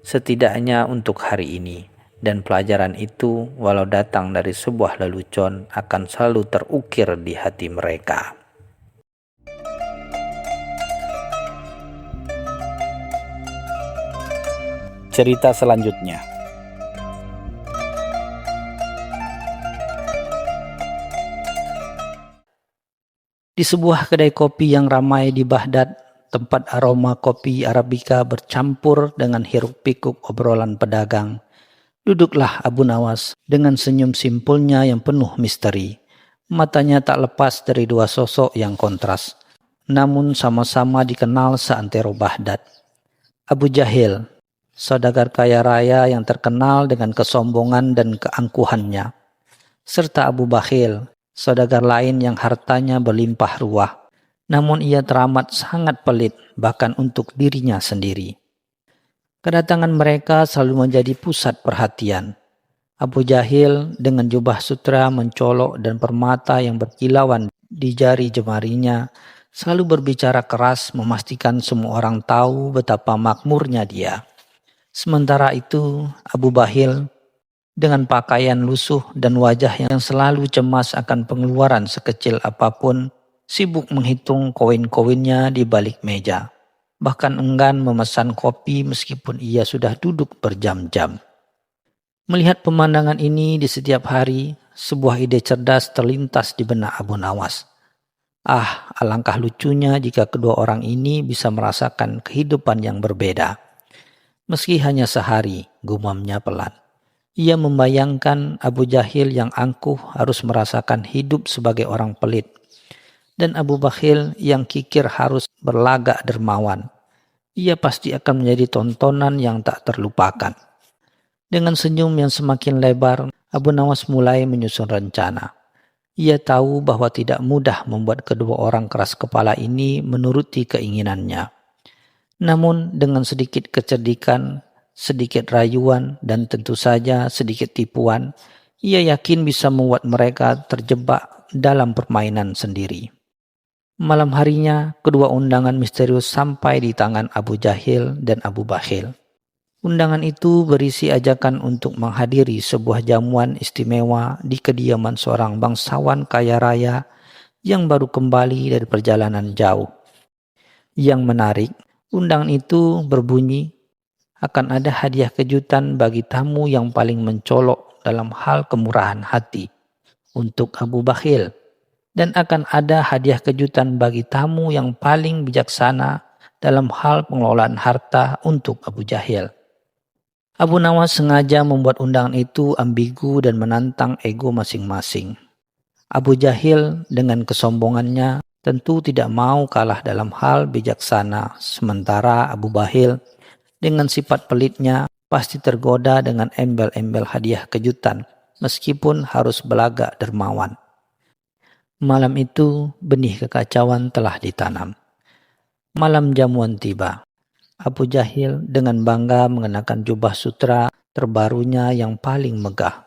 setidaknya untuk hari ini. Dan pelajaran itu, walau datang dari sebuah lelucon, akan selalu terukir di hati mereka. Cerita selanjutnya. Di sebuah kedai kopi yang ramai di Baghdad, tempat aroma kopi Arabica bercampur dengan hiruk-pikuk obrolan pedagang, duduklah Abu Nawas dengan senyum simpulnya yang penuh misteri. Matanya tak lepas dari dua sosok yang kontras, namun sama-sama dikenal seantero Baghdad. Abu Jahil, saudagar kaya raya yang terkenal dengan kesombongan dan keangkuhannya, serta Abu Bakhil, saudagar lain yang hartanya berlimpah ruah, namun ia teramat sangat pelit bahkan untuk dirinya sendiri. Kedatangan mereka selalu menjadi pusat perhatian. Abu Jahil dengan jubah sutra mencolok dan permata yang berkilauan di jari jemarinya selalu berbicara keras memastikan semua orang tahu betapa makmurnya dia. Sementara itu Abu Bakhil dengan pakaian lusuh dan wajah yang selalu cemas akan pengeluaran sekecil apapun, sibuk menghitung koin-koinnya di balik meja. Bahkan enggan memesan kopi meskipun ia sudah duduk berjam-jam. Melihat pemandangan ini di setiap hari, sebuah ide cerdas terlintas di benak Abu Nawas. Alangkah lucunya jika kedua orang ini bisa merasakan kehidupan yang berbeda. Meski hanya sehari, gumamnya pelan. Ia membayangkan Abu Jahil yang angkuh harus merasakan hidup sebagai orang pelit, dan Abu Bakhil yang kikir harus berlagak dermawan. Ia pasti akan menjadi tontonan yang tak terlupakan. Dengan senyum yang semakin lebar, Abu Nawas mulai menyusun rencana. Ia tahu bahwa tidak mudah membuat kedua orang keras kepala ini menuruti keinginannya. Namun dengan sedikit kecerdikan, sedikit rayuan, dan tentu saja sedikit tipuan, ia yakin bisa membuat mereka terjebak dalam permainan sendiri. Malam harinya, kedua undangan misterius sampai di tangan Abu Jahil dan Abu Bakhil. Undangan itu berisi ajakan untuk menghadiri sebuah jamuan istimewa di kediaman seorang bangsawan kaya raya yang baru kembali dari perjalanan jauh. Yang menarik, undangan itu berbunyi, akan ada hadiah kejutan bagi tamu yang paling mencolok dalam hal kemurahan hati untuk Abu Bakhil, dan akan ada hadiah kejutan bagi tamu yang paling bijaksana dalam hal pengelolaan harta untuk Abu Jahil. Abu Nawas sengaja membuat undangan itu ambigu dan menantang ego masing-masing. Abu Jahil dengan kesombongannya tentu tidak mau kalah dalam hal bijaksana, sementara Abu Bakhil dengan sifat pelitnya pasti tergoda dengan embel-embel hadiah kejutan meskipun harus belagak dermawan. Malam itu benih kekacauan telah ditanam. Malam jamuan tiba. Abu Jahil dengan bangga mengenakan jubah sutra terbarunya yang paling megah.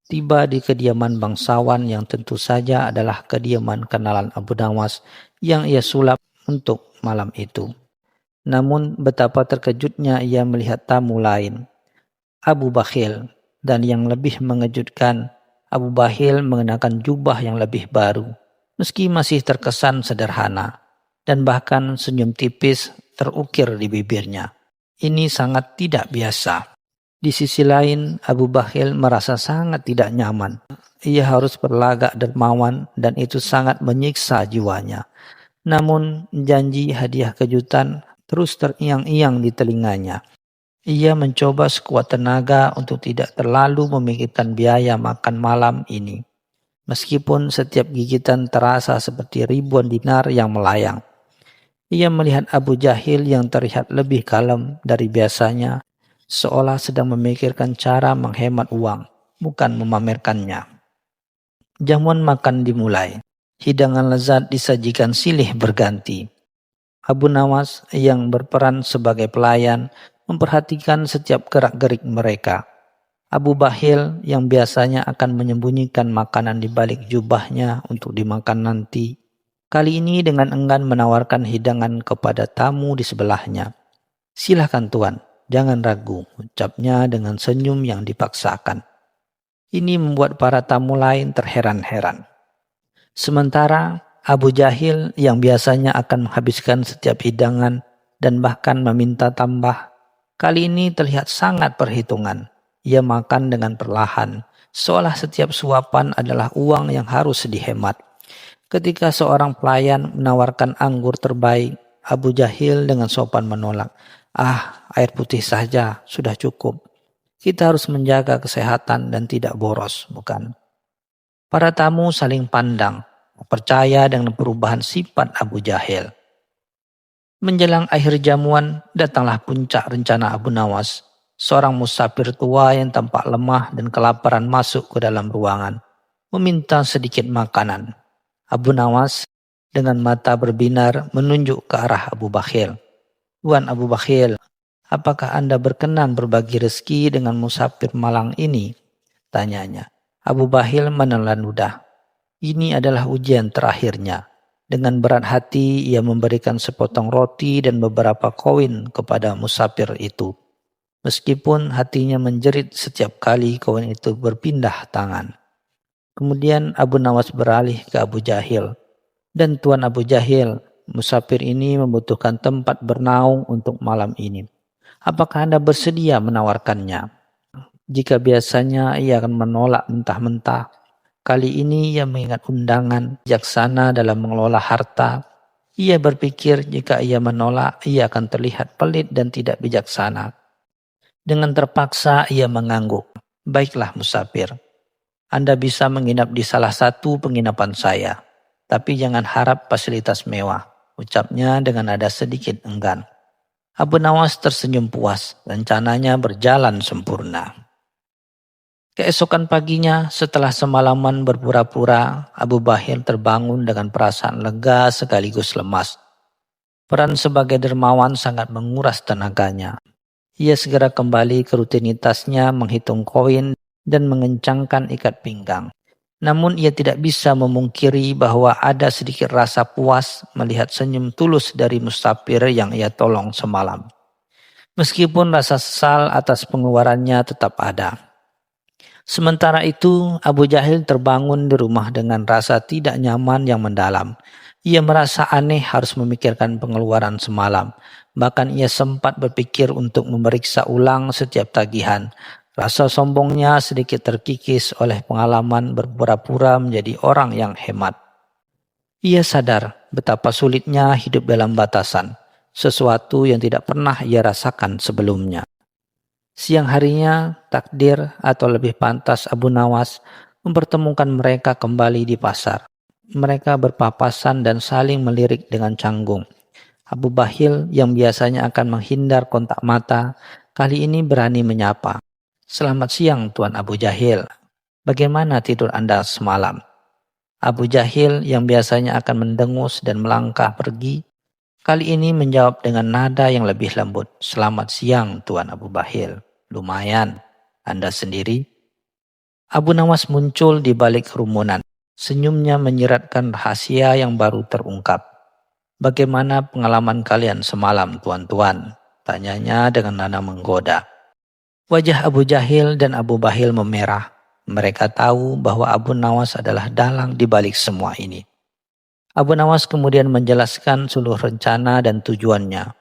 Tiba di kediaman bangsawan yang tentu saja adalah kediaman kenalan Abu Nawas yang ia sulap untuk malam itu. Namun betapa terkejutnya ia melihat tamu lain, Abu Bakhil, dan yang lebih mengejutkan, Abu Bakhil mengenakan jubah yang lebih baru, meski masih terkesan sederhana, dan bahkan senyum tipis terukir di bibirnya. Ini sangat tidak biasa. Di sisi lain, Abu Bakhil merasa sangat tidak nyaman. Ia harus berlagak dermawan dan itu sangat menyiksa jiwanya. Namun janji hadiah kejutan terus terngiang-ngiang di telinganya. Ia mencoba sekuat tenaga untuk tidak terlalu memikirkan biaya makan malam ini. Meskipun setiap gigitan terasa seperti ribuan dinar yang melayang. Ia melihat Abu Jahil yang terlihat lebih kalem dari biasanya, seolah sedang memikirkan cara menghemat uang, bukan memamerkannya. Jamuan makan dimulai. Hidangan lezat disajikan silih berganti. Abu Nawas yang berperan sebagai pelayan memperhatikan setiap gerak-gerik mereka. Abu Bahil yang biasanya akan menyembunyikan makanan di balik jubahnya untuk dimakan nanti, kali ini dengan enggan menawarkan hidangan kepada tamu di sebelahnya. "Silakan tuan, jangan ragu," ucapnya dengan senyum yang dipaksakan. Ini membuat para tamu lain terheran-heran. Sementara Abu Jahil yang biasanya akan menghabiskan setiap hidangan dan bahkan meminta tambah, kali ini terlihat sangat perhitungan. Ia makan dengan perlahan, seolah setiap suapan adalah uang yang harus dihemat. Ketika seorang pelayan menawarkan anggur terbaik, Abu Jahil dengan sopan menolak. Air putih saja sudah cukup. Kita harus menjaga kesehatan dan tidak boros, bukan?" Para tamu saling pandang, percaya dengan perubahan sifat Abu Jahil. Menjelang akhir jamuan, datanglah puncak rencana Abu Nawas. Seorang musafir tua yang tampak lemah dan kelaparan masuk ke dalam ruangan, meminta sedikit makanan. Abu Nawas dengan mata berbinar menunjuk ke arah Abu Bakhil. "Tuan Abu Bakhil, apakah Anda berkenan berbagi rezeki dengan musafir malang ini?" tanyanya. Abu Bakhil menelan ludah. Ini adalah ujian terakhirnya. Dengan berat hati ia memberikan sepotong roti dan beberapa koin kepada musafir itu. Meskipun hatinya menjerit setiap kali koin itu berpindah tangan. Kemudian Abu Nawas beralih ke Abu Jahil. "Dan Tuan Abu Jahil, musafir ini membutuhkan tempat bernaung untuk malam ini. Apakah Anda bersedia menawarkannya?" Jika biasanya ia akan menolak mentah-mentah, kali ini ia mengingat undangan bijaksana dalam mengelola harta. Ia berpikir jika ia menolak, ia akan terlihat pelit dan tidak bijaksana. Dengan terpaksa ia mengangguk. "Baiklah musafir, Anda bisa menginap di salah satu penginapan saya. Tapi jangan harap fasilitas mewah," ucapnya dengan nada sedikit enggan. Abu Nawas tersenyum puas, rencananya berjalan sempurna. Keesokan paginya, setelah semalaman berpura-pura, Abu Bahil terbangun dengan perasaan lega sekaligus lemas. Peran sebagai dermawan sangat menguras tenaganya. Ia segera kembali ke rutinitasnya menghitung koin dan mengencangkan ikat pinggang. Namun ia tidak bisa memungkiri bahwa ada sedikit rasa puas melihat senyum tulus dari musafir yang ia tolong semalam. Meskipun rasa sesal atas pengeluarannya tetap ada. Sementara itu, Abu Jahil terbangun di rumah dengan rasa tidak nyaman yang mendalam. Ia merasa aneh harus memikirkan pengeluaran semalam. Bahkan ia sempat berpikir untuk memeriksa ulang setiap tagihan. Rasa sombongnya sedikit terkikis oleh pengalaman berpura-pura menjadi orang yang hemat. Ia sadar betapa sulitnya hidup dalam batasan, sesuatu yang tidak pernah ia rasakan sebelumnya. Siang harinya, takdir atau lebih pantas Abu Nawas mempertemukan mereka kembali di pasar. Mereka berpapasan dan saling melirik dengan canggung. Abu Bahil yang biasanya akan menghindar kontak mata, kali ini berani menyapa. "Selamat siang Tuan Abu Jahil. Bagaimana tidur Anda semalam?" Abu Jahil yang biasanya akan mendengus dan melangkah pergi, kali ini menjawab dengan nada yang lebih lembut. "Selamat siang Tuan Abu Bahil. Lumayan. Anda sendiri?" Abu Nawas muncul di balik kerumunan. Senyumnya menyiratkan rahasia yang baru terungkap. "Bagaimana pengalaman kalian semalam, tuan-tuan?" tanyanya dengan nada menggoda. Wajah Abu Jahil dan Abu Bahil memerah. Mereka tahu bahwa Abu Nawas adalah dalang di balik semua ini. Abu Nawas kemudian menjelaskan seluruh rencana dan tujuannya.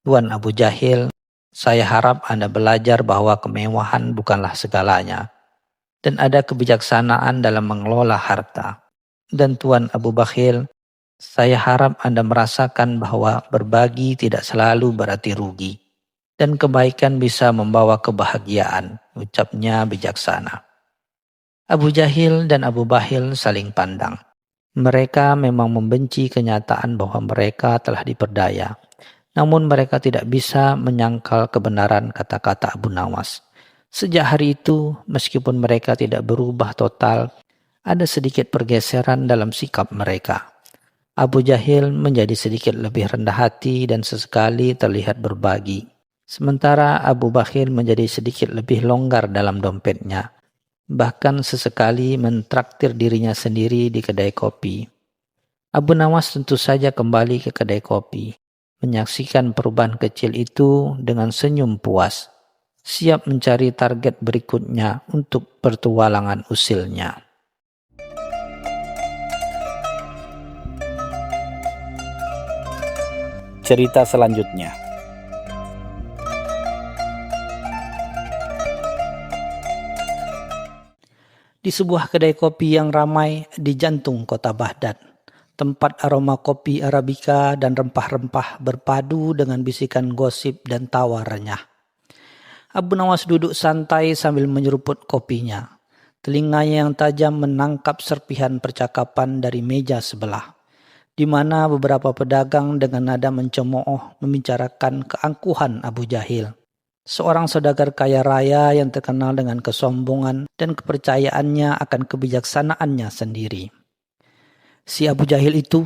"Tuan Abu Jahil, saya harap Anda belajar bahwa kemewahan bukanlah segalanya. Dan ada kebijaksanaan dalam mengelola harta. Dan Tuan Abu Bakhil, saya harap Anda merasakan bahwa berbagi tidak selalu berarti rugi. Dan kebaikan bisa membawa kebahagiaan," ucapnya bijaksana. Abu Jahil dan Abu Bahil saling pandang. Mereka memang membenci kenyataan bahwa mereka telah diperdaya. Namun mereka tidak bisa menyangkal kebenaran kata-kata Abu Nawas. Sejak hari itu, meskipun mereka tidak berubah total, ada sedikit pergeseran dalam sikap mereka. Abu Jahil menjadi sedikit lebih rendah hati dan sesekali terlihat berbagi. Sementara Abu Bakhil menjadi sedikit lebih longgar dalam dompetnya. Bahkan sesekali mentraktir dirinya sendiri di kedai kopi. Abu Nawas tentu saja kembali ke kedai kopi, menyaksikan perubahan kecil itu dengan senyum puas, siap mencari target berikutnya untuk pertualangan usilnya. Cerita selanjutnya. Di sebuah kedai kopi yang ramai di jantung kota Baghdad, tempat aroma kopi Arabica dan rempah-rempah berpadu dengan bisikan gosip dan tawa renyah. Abu Nawas duduk santai sambil menyeruput kopinya. Telinganya yang tajam menangkap serpihan percakapan dari meja sebelah, di mana beberapa pedagang dengan nada mencemooh membicarakan keangkuhan Abu Jahil, seorang saudagar kaya raya yang terkenal dengan kesombongan dan kepercayaannya akan kebijaksanaannya sendiri. Si Abu Jahil itu,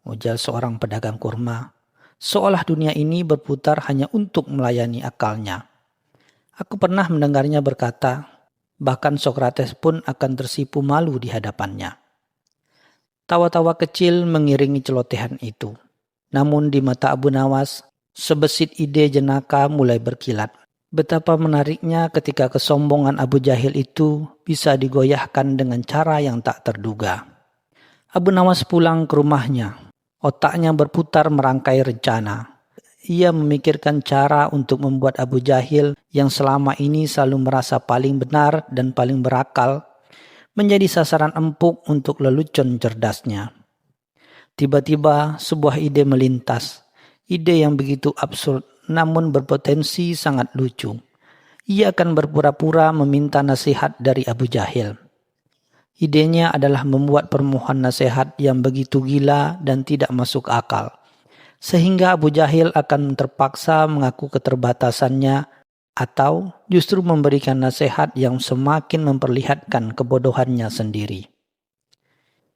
ujar seorang pedagang kurma, seolah dunia ini berputar hanya untuk melayani akalnya. Aku pernah mendengarnya berkata, bahkan Sokrates pun akan tersipu malu di hadapannya. Tawa-tawa kecil mengiringi celotehan itu. Namun di mata Abu Nawas, sebesit ide jenaka mulai berkilat. Betapa menariknya ketika kesombongan Abu Jahil itu bisa digoyahkan dengan cara yang tak terduga. Abu Nawas pulang ke rumahnya. Otaknya berputar merangkai rencana. Ia memikirkan cara untuk membuat Abu Jahil yang selama ini selalu merasa paling benar dan paling berakal menjadi sasaran empuk untuk lelucon cerdasnya. Tiba-tiba sebuah ide melintas. Ide yang begitu absurd namun berpotensi sangat lucu. Ia akan berpura-pura meminta nasihat dari Abu Jahil. Idenya adalah membuat permohonan nasihat yang begitu gila dan tidak masuk akal, sehingga Abu Jahil akan terpaksa mengaku keterbatasannya atau justru memberikan nasihat yang semakin memperlihatkan kebodohannya sendiri.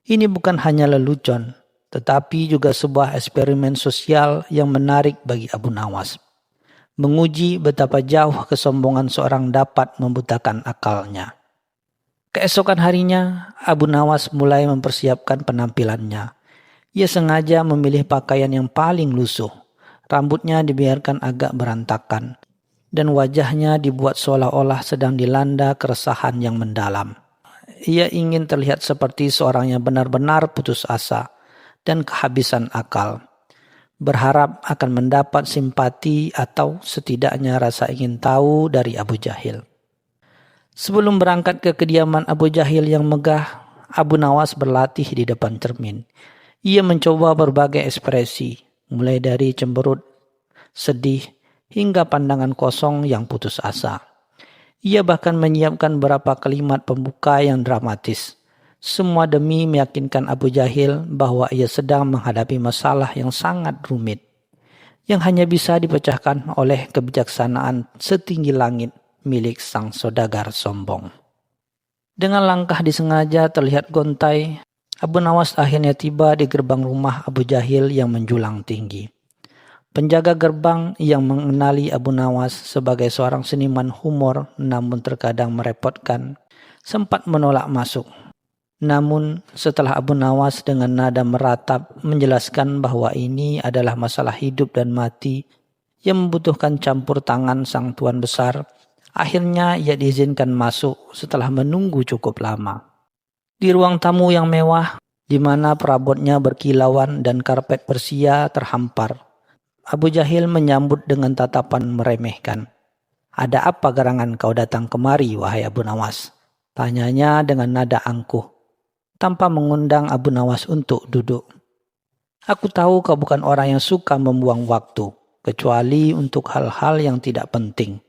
Ini bukan hanya lelucon, tetapi juga sebuah eksperimen sosial yang menarik bagi Abu Nawas, menguji betapa jauh kesombongan seorang dapat membutakan akalnya. Keesokan harinya, Abu Nawas mulai mempersiapkan penampilannya. Ia sengaja memilih pakaian yang paling lusuh, rambutnya dibiarkan agak berantakan, dan wajahnya dibuat seolah-olah sedang dilanda keresahan yang mendalam. Ia ingin terlihat seperti seorang yang benar-benar putus asa dan kehabisan akal, berharap akan mendapat simpati atau setidaknya rasa ingin tahu dari Abu Jahil. Sebelum berangkat ke kediaman Abu Jahil yang megah, Abu Nawas berlatih di depan cermin. Ia mencoba berbagai ekspresi, mulai dari cemberut, sedih, hingga pandangan kosong yang putus asa. Ia bahkan menyiapkan beberapa kalimat pembuka yang dramatis. Semua demi meyakinkan Abu Jahil bahwa ia sedang menghadapi masalah yang sangat rumit, yang hanya bisa dipecahkan oleh kebijaksanaan setinggi langit milik sang saudagar sombong. Dengan langkah disengaja terlihat gontai, Abu Nawas akhirnya tiba di gerbang rumah Abu Jahil yang menjulang tinggi. Penjaga gerbang yang mengenali Abu Nawas sebagai seorang seniman humor namun terkadang merepotkan, sempat menolak masuk. Namun setelah Abu Nawas dengan nada meratap menjelaskan bahwa ini adalah masalah hidup dan mati yang membutuhkan campur tangan sang tuan besar, akhirnya ia diizinkan masuk setelah menunggu cukup lama. Di ruang tamu yang mewah, di mana perabotnya berkilauan dan karpet Persia terhampar, Abu Jahil menyambut dengan tatapan meremehkan. "Ada apa gerangan kau datang kemari, wahai Abu Nawas?" tanyanya dengan nada angkuh, tanpa mengundang Abu Nawas untuk duduk. "Aku tahu kau bukan orang yang suka membuang waktu, kecuali untuk hal-hal yang tidak penting."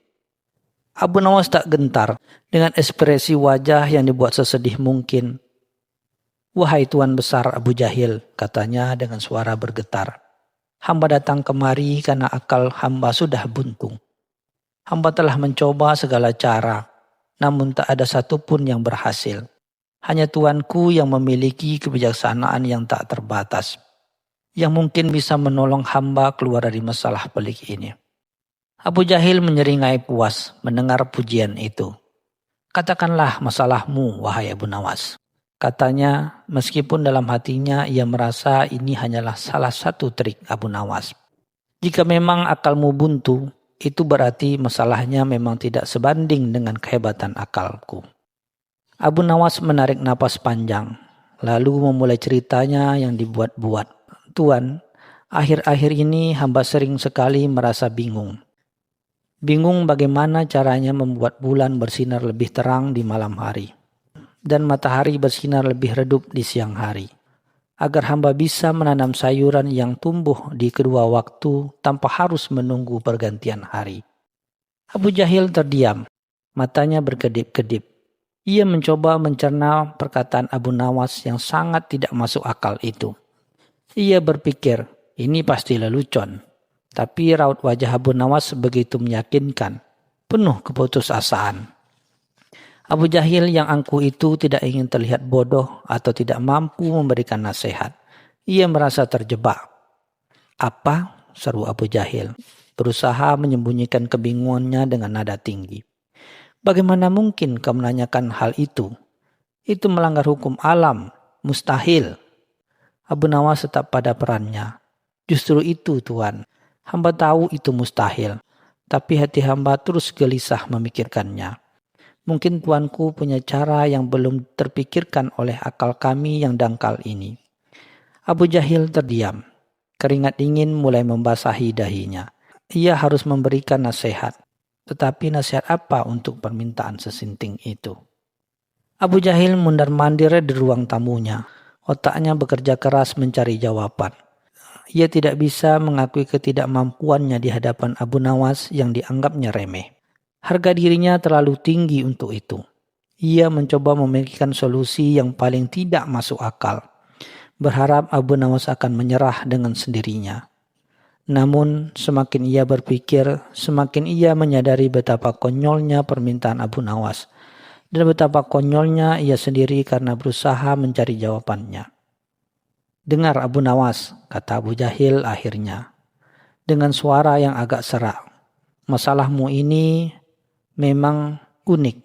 Abu Nawas tak gentar dengan ekspresi wajah yang dibuat sesedih mungkin. "Wahai Tuan Besar Abu Jahil," katanya dengan suara bergetar, "hamba datang kemari karena akal hamba sudah buntu. Hamba telah mencoba segala cara, namun tak ada satupun yang berhasil. Hanya tuanku yang memiliki kebijaksanaan yang tak terbatas, yang mungkin bisa menolong hamba keluar dari masalah pelik ini. Abu Jahil menyeringai puas mendengar pujian itu. Katakanlah masalahmu, wahai Abu Nawas. Katanya, meskipun dalam hatinya ia merasa ini hanyalah salah satu trik Abu Nawas. Jika memang akalmu buntu, itu berarti masalahnya memang tidak sebanding dengan kehebatan akalku. Abu Nawas menarik napas panjang, lalu memulai ceritanya yang dibuat-buat. Tuan, akhir-akhir ini hamba sering sekali merasa bingung. Bingung bagaimana caranya membuat bulan bersinar lebih terang di malam hari, dan matahari bersinar lebih redup di siang hari, agar hamba bisa menanam sayuran yang tumbuh di kedua waktu tanpa harus menunggu pergantian hari. Abu Jahil terdiam, matanya berkedip-kedip. Ia mencoba mencerna perkataan Abu Nawas yang sangat tidak masuk akal itu. Ia berpikir, ini pasti lelucon. Tapi raut wajah Abu Nawas begitu meyakinkan, penuh keputusasaan. Abu Jahil yang angkuh itu tidak ingin terlihat bodoh atau tidak mampu memberikan nasihat. Ia merasa terjebak. Apa? Seru Abu Jahil, berusaha menyembunyikan kebingungannya dengan nada tinggi. Bagaimana mungkin kau menanyakan hal itu? Itu melanggar hukum alam, mustahil. Abu Nawas tetap pada perannya. Justru itu, Tuan. Hamba tahu itu mustahil, tapi hati hamba terus gelisah memikirkannya. Mungkin tuanku punya cara yang belum terpikirkan oleh akal kami yang dangkal ini. Abu Jahil terdiam. Keringat dingin mulai membasahi dahinya. Ia harus memberikan nasihat. Tetapi nasihat apa untuk permintaan sesinting itu? Abu Jahil mundar-mandir di ruang tamunya. Otaknya bekerja keras mencari jawaban. Ia tidak bisa mengakui ketidakmampuannya di hadapan Abu Nawas yang dianggapnya remeh. Harga dirinya terlalu tinggi untuk itu. Ia mencoba memikirkan solusi yang paling tidak masuk akal. Berharap Abu Nawas akan menyerah dengan sendirinya. Namun semakin ia berpikir, semakin ia menyadari betapa konyolnya permintaan Abu Nawas. Dan betapa konyolnya ia sendiri karena berusaha mencari jawabannya. Dengar Abu Nawas, kata Abu Jahil akhirnya. Dengan suara yang agak serak. Masalahmu ini memang unik.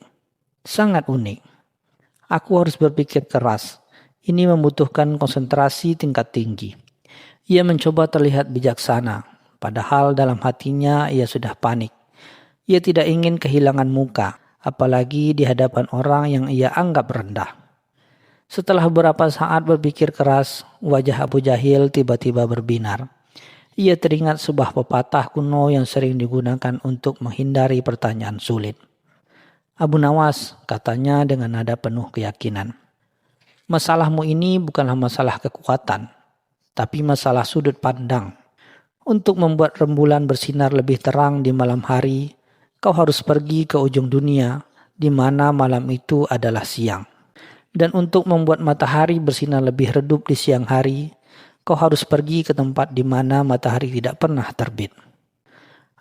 Sangat unik. Aku harus berpikir keras. Ini membutuhkan konsentrasi tingkat tinggi. Ia mencoba terlihat bijaksana, padahal dalam hatinya ia sudah panik. Ia tidak ingin kehilangan muka, apalagi di hadapan orang yang ia anggap rendah. Setelah beberapa saat berpikir keras, wajah Abu Jahil tiba-tiba berbinar. Ia teringat sebuah pepatah kuno yang sering digunakan untuk menghindari pertanyaan sulit. Abu Nawas, katanya dengan nada penuh keyakinan. Masalahmu ini bukanlah masalah kekuatan, tapi masalah sudut pandang. Untuk membuat rembulan bersinar lebih terang di malam hari, kau harus pergi ke ujung dunia, di mana malam itu adalah siang. Dan untuk membuat matahari bersinar lebih redup di siang hari, kau harus pergi ke tempat di mana matahari tidak pernah terbit.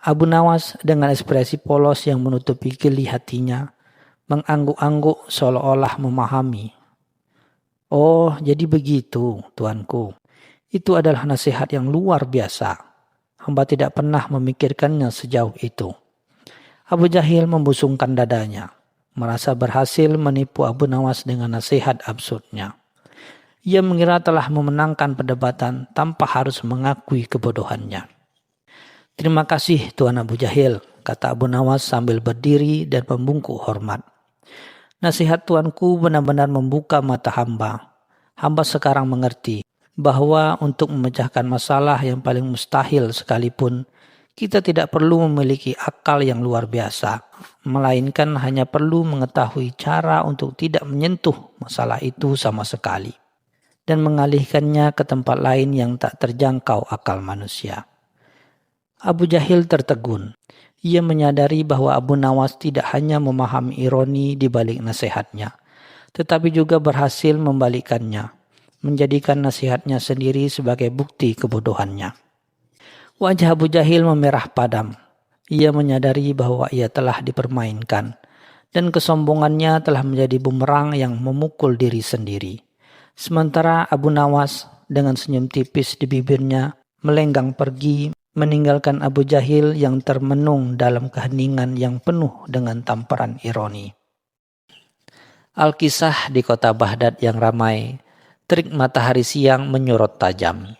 Abu Nawas dengan ekspresi polos yang menutupi geli hatinya, mengangguk-angguk seolah-olah memahami. Oh, jadi begitu, tuanku. Itu adalah nasihat yang luar biasa. Hamba tidak pernah memikirkannya sejauh itu. Abu Jahil membusungkan dadanya, merasa berhasil menipu Abu Nawas dengan nasihat absurdnya. Ia mengira telah memenangkan perdebatan tanpa harus mengakui kebodohannya. Terima kasih Tuan Abu Jahil, kata Abu Nawas sambil berdiri dan membungkuk hormat. Nasihat tuanku benar-benar membuka mata hamba. Hamba sekarang mengerti bahwa untuk memecahkan masalah yang paling mustahil sekalipun, kita tidak perlu memiliki akal yang luar biasa, melainkan hanya perlu mengetahui cara untuk tidak menyentuh masalah itu sama sekali, dan mengalihkannya ke tempat lain yang tak terjangkau akal manusia. Abu Jahil tertegun. Ia menyadari bahwa Abu Nawas tidak hanya memahami ironi di balik nasihatnya, tetapi juga berhasil membalikkannya, menjadikan nasihatnya sendiri sebagai bukti kebodohannya. Wajah Abu Jahil memerah padam. Ia menyadari bahwa ia telah dipermainkan dan kesombongannya telah menjadi bumerang yang memukul diri sendiri. Sementara Abu Nawas dengan senyum tipis di bibirnya melenggang pergi, meninggalkan Abu Jahil yang termenung dalam keheningan yang penuh dengan tamparan ironi. Alkisah di kota Baghdad yang ramai, terik matahari siang menyorot tajam.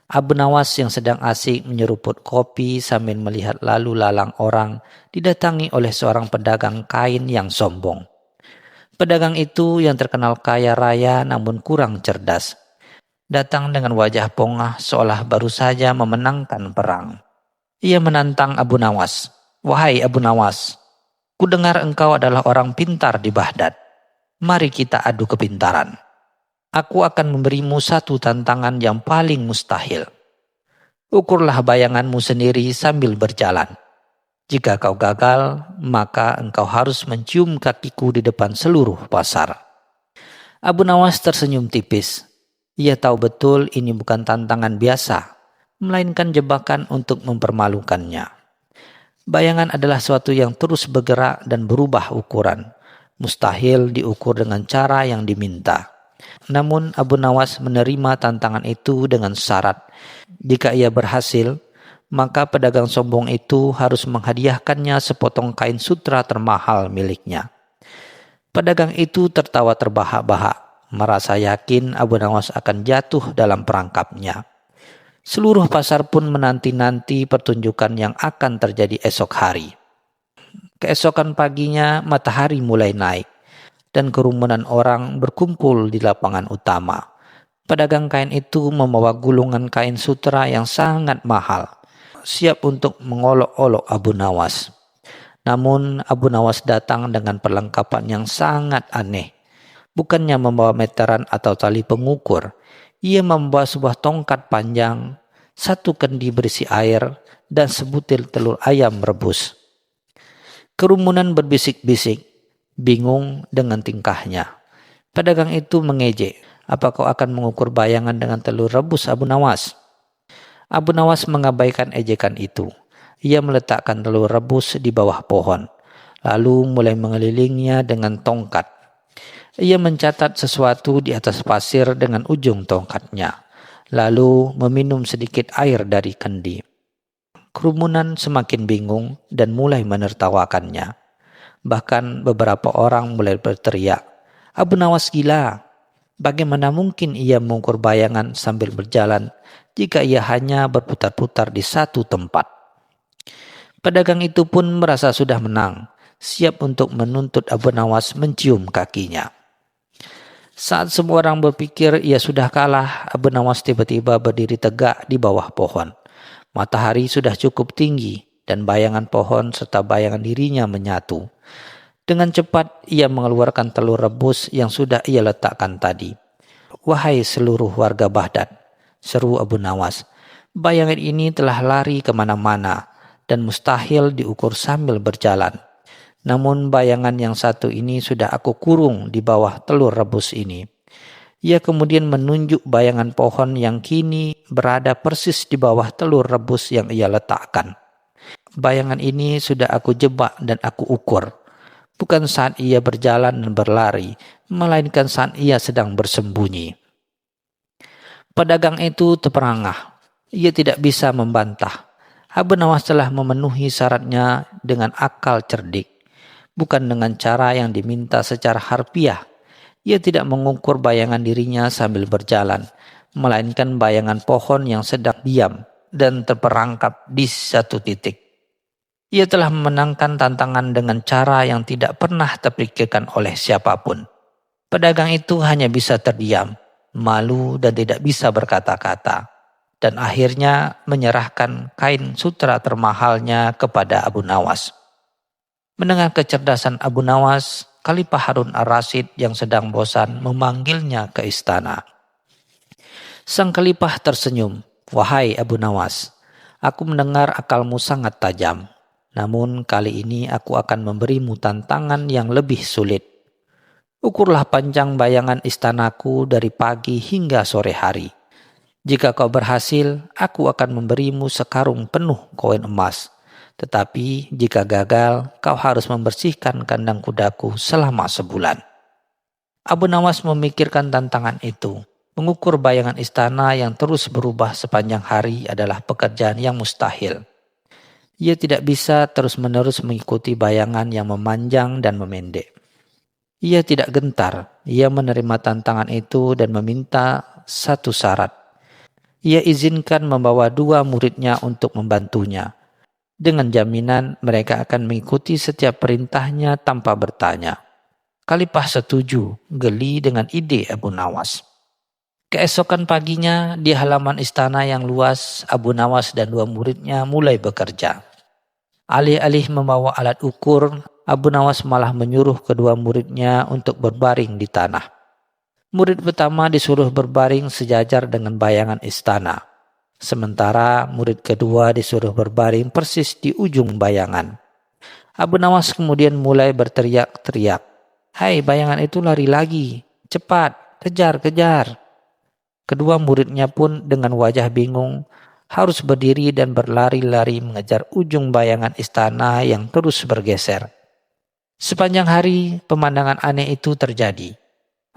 Abu Nawas yang sedang asik menyeruput kopi sambil melihat lalu lalang orang didatangi oleh seorang pedagang kain yang sombong. Pedagang itu yang terkenal kaya raya namun kurang cerdas. Datang dengan wajah pongah seolah baru saja memenangkan perang. Ia menantang Abu Nawas. "Wahai Abu Nawas, kudengar engkau adalah orang pintar di Baghdad. Mari kita adu kepintaran. Aku akan memberimu satu tantangan yang paling mustahil. Ukurlah bayanganmu sendiri sambil berjalan. Jika kau gagal, maka engkau harus mencium kakiku di depan seluruh pasar." Abu Nawas tersenyum tipis. Ia tahu betul ini bukan tantangan biasa, melainkan jebakan untuk mempermalukannya. Bayangan adalah suatu yang terus bergerak dan berubah ukuran. Mustahil diukur dengan cara yang diminta. Namun Abu Nawas menerima tantangan itu dengan syarat. Jika ia berhasil, maka pedagang sombong itu harus menghadiahkannya sepotong kain sutra termahal miliknya. Pedagang itu tertawa terbahak-bahak, merasa yakin Abu Nawas akan jatuh dalam perangkapnya. Seluruh pasar pun menanti-nanti pertunjukan yang akan terjadi esok hari. Keesokan paginya matahari mulai naik dan kerumunan orang berkumpul di lapangan utama. Pedagang kain itu membawa gulungan kain sutra yang sangat mahal, siap untuk mengolok-olok Abu Nawas. Namun Abu Nawas datang dengan perlengkapan yang sangat aneh. Bukannya membawa meteran atau tali pengukur, ia membawa sebuah tongkat panjang, satu kendi berisi air, dan sebutir telur ayam rebus. Kerumunan berbisik-bisik, bingung dengan tingkahnya. Pedagang itu mengejek, "Apa kau akan mengukur bayangan dengan telur rebus, Abu Nawas?" Abu Nawas mengabaikan ejekan itu. Ia meletakkan telur rebus di bawah pohon, lalu mulai mengelilinginya dengan tongkat. Ia mencatat sesuatu di atas pasir dengan ujung tongkatnya, lalu meminum sedikit air dari kendi. Kerumunan semakin bingung dan mulai menertawakannya. Bahkan beberapa orang mulai berteriak, "Abu Nawas gila. Bagaimana mungkin ia mengukur bayangan sambil berjalan jika ia hanya berputar-putar di satu tempat?" Pedagang itu pun merasa sudah menang, siap untuk menuntut Abu Nawas mencium kakinya. Saat semua orang berpikir ia sudah kalah, Abu Nawas tiba-tiba berdiri tegak di bawah pohon. Matahari sudah cukup tinggi dan bayangan pohon serta bayangan dirinya menyatu. Dengan cepat ia mengeluarkan telur rebus yang sudah ia letakkan tadi. "Wahai seluruh warga Baghdad," seru Abu Nawas, "bayangan ini telah lari kemana-mana dan mustahil diukur sambil berjalan. Namun bayangan yang satu ini sudah aku kurung di bawah telur rebus ini." Ia kemudian menunjuk bayangan pohon yang kini berada persis di bawah telur rebus yang ia letakkan. "Bayangan ini sudah aku jebak dan aku ukur. Bukan saat ia berjalan dan berlari, melainkan saat ia sedang bersembunyi." Pedagang itu terperangah. Ia tidak bisa membantah. Abu Nawas telah memenuhi syaratnya dengan akal cerdik. Bukan dengan cara yang diminta secara harfiah. Ia tidak mengukur bayangan dirinya sambil berjalan, melainkan bayangan pohon yang sedang diam dan terperangkap di satu titik. Ia telah memenangkan tantangan dengan cara yang tidak pernah terpikirkan oleh siapapun. Pedagang itu hanya bisa terdiam, malu dan tidak bisa berkata-kata, dan akhirnya menyerahkan kain sutra termahalnya kepada Abu Nawas. Mendengar kecerdasan Abu Nawas, Khalifah Harun ar-Rasyid yang sedang bosan memanggilnya ke istana. Sang Khalifah tersenyum, "Wahai Abu Nawas, aku mendengar akalmu sangat tajam. Namun kali ini aku akan memberimu tantangan yang lebih sulit. Ukurlah panjang bayangan istanaku dari pagi hingga sore hari. Jika kau berhasil, aku akan memberimu sekarung penuh koin emas. Tetapi jika gagal, kau harus membersihkan kandang kudaku selama sebulan. Abu Nawas memikirkan tantangan itu. Mengukur bayangan istana yang terus berubah sepanjang hari adalah pekerjaan yang mustahil. Ia tidak bisa terus-menerus mengikuti bayangan yang memanjang dan memendek. Ia tidak gentar. Ia menerima tantangan itu dan meminta satu syarat. Ia izinkan membawa 2 muridnya untuk membantunya. Dengan jaminan mereka akan mengikuti setiap perintahnya tanpa bertanya. Khalifah setuju, geli dengan ide Abu Nawas. Keesokan paginya di halaman istana yang luas, Abu Nawas dan 2 muridnya mulai bekerja. Alih-alih membawa alat ukur, Abu Nawas malah menyuruh kedua muridnya untuk berbaring di tanah. Murid pertama disuruh berbaring sejajar dengan bayangan istana. Sementara murid kedua disuruh berbaring persis di ujung bayangan. Abu Nawas kemudian mulai berteriak-teriak. "Hai, bayangan itu lari lagi. Cepat, kejar." Kedua muridnya pun dengan wajah bingung harus berdiri dan berlari-lari mengejar ujung bayangan istana yang terus bergeser. Sepanjang hari pemandangan aneh itu terjadi.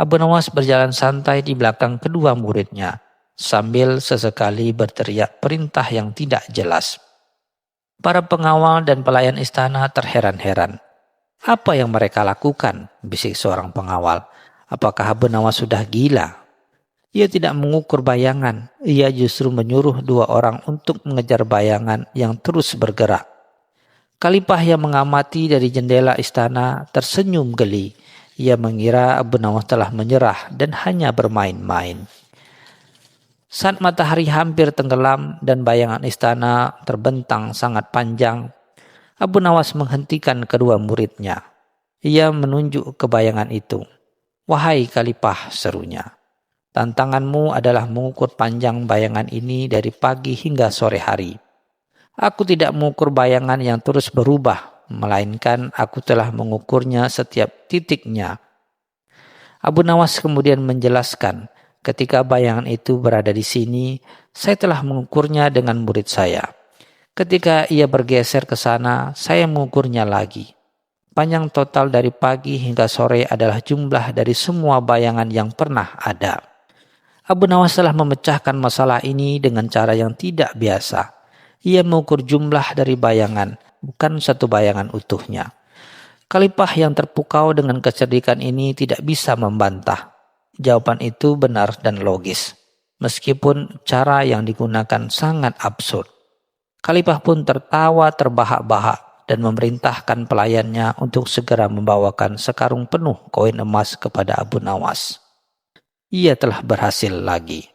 Abu Nawas berjalan santai di belakang kedua muridnya sambil sesekali berteriak perintah yang tidak jelas. Para pengawal dan pelayan istana terheran-heran. "Apa yang mereka lakukan?" bisik seorang pengawal. "Apakah Abu Nawas sudah gila? Ia tidak mengukur bayangan, ia justru menyuruh 2 orang untuk mengejar bayangan yang terus bergerak." Khalifah yang mengamati dari jendela istana tersenyum geli. Ia mengira Abu Nawas telah menyerah dan hanya bermain-main. Saat matahari hampir tenggelam dan bayangan istana terbentang sangat panjang, Abu Nawas menghentikan kedua muridnya. Ia menunjuk ke bayangan itu. "Wahai Khalifah," serunya. "Tantanganmu adalah mengukur panjang bayangan ini dari pagi hingga sore hari. Aku tidak mengukur bayangan yang terus berubah, melainkan aku telah mengukurnya setiap titiknya." Abu Nawas kemudian menjelaskan, "Ketika bayangan itu berada di sini, saya telah mengukurnya dengan murid saya. Ketika ia bergeser ke sana, saya mengukurnya lagi. Panjang total dari pagi hingga sore adalah jumlah dari semua bayangan yang pernah ada." Abu Nawas telah memecahkan masalah ini dengan cara yang tidak biasa. Ia mengukur jumlah dari bayangan, bukan satu bayangan utuhnya. Khalifah yang terpukau dengan kecerdikan ini tidak bisa membantah. Jawaban itu benar dan logis, meskipun cara yang digunakan sangat absurd. Khalifah pun tertawa terbahak-bahak dan memerintahkan pelayannya untuk segera membawakan sekarung penuh koin emas kepada Abu Nawas. Ia telah berhasil lagi.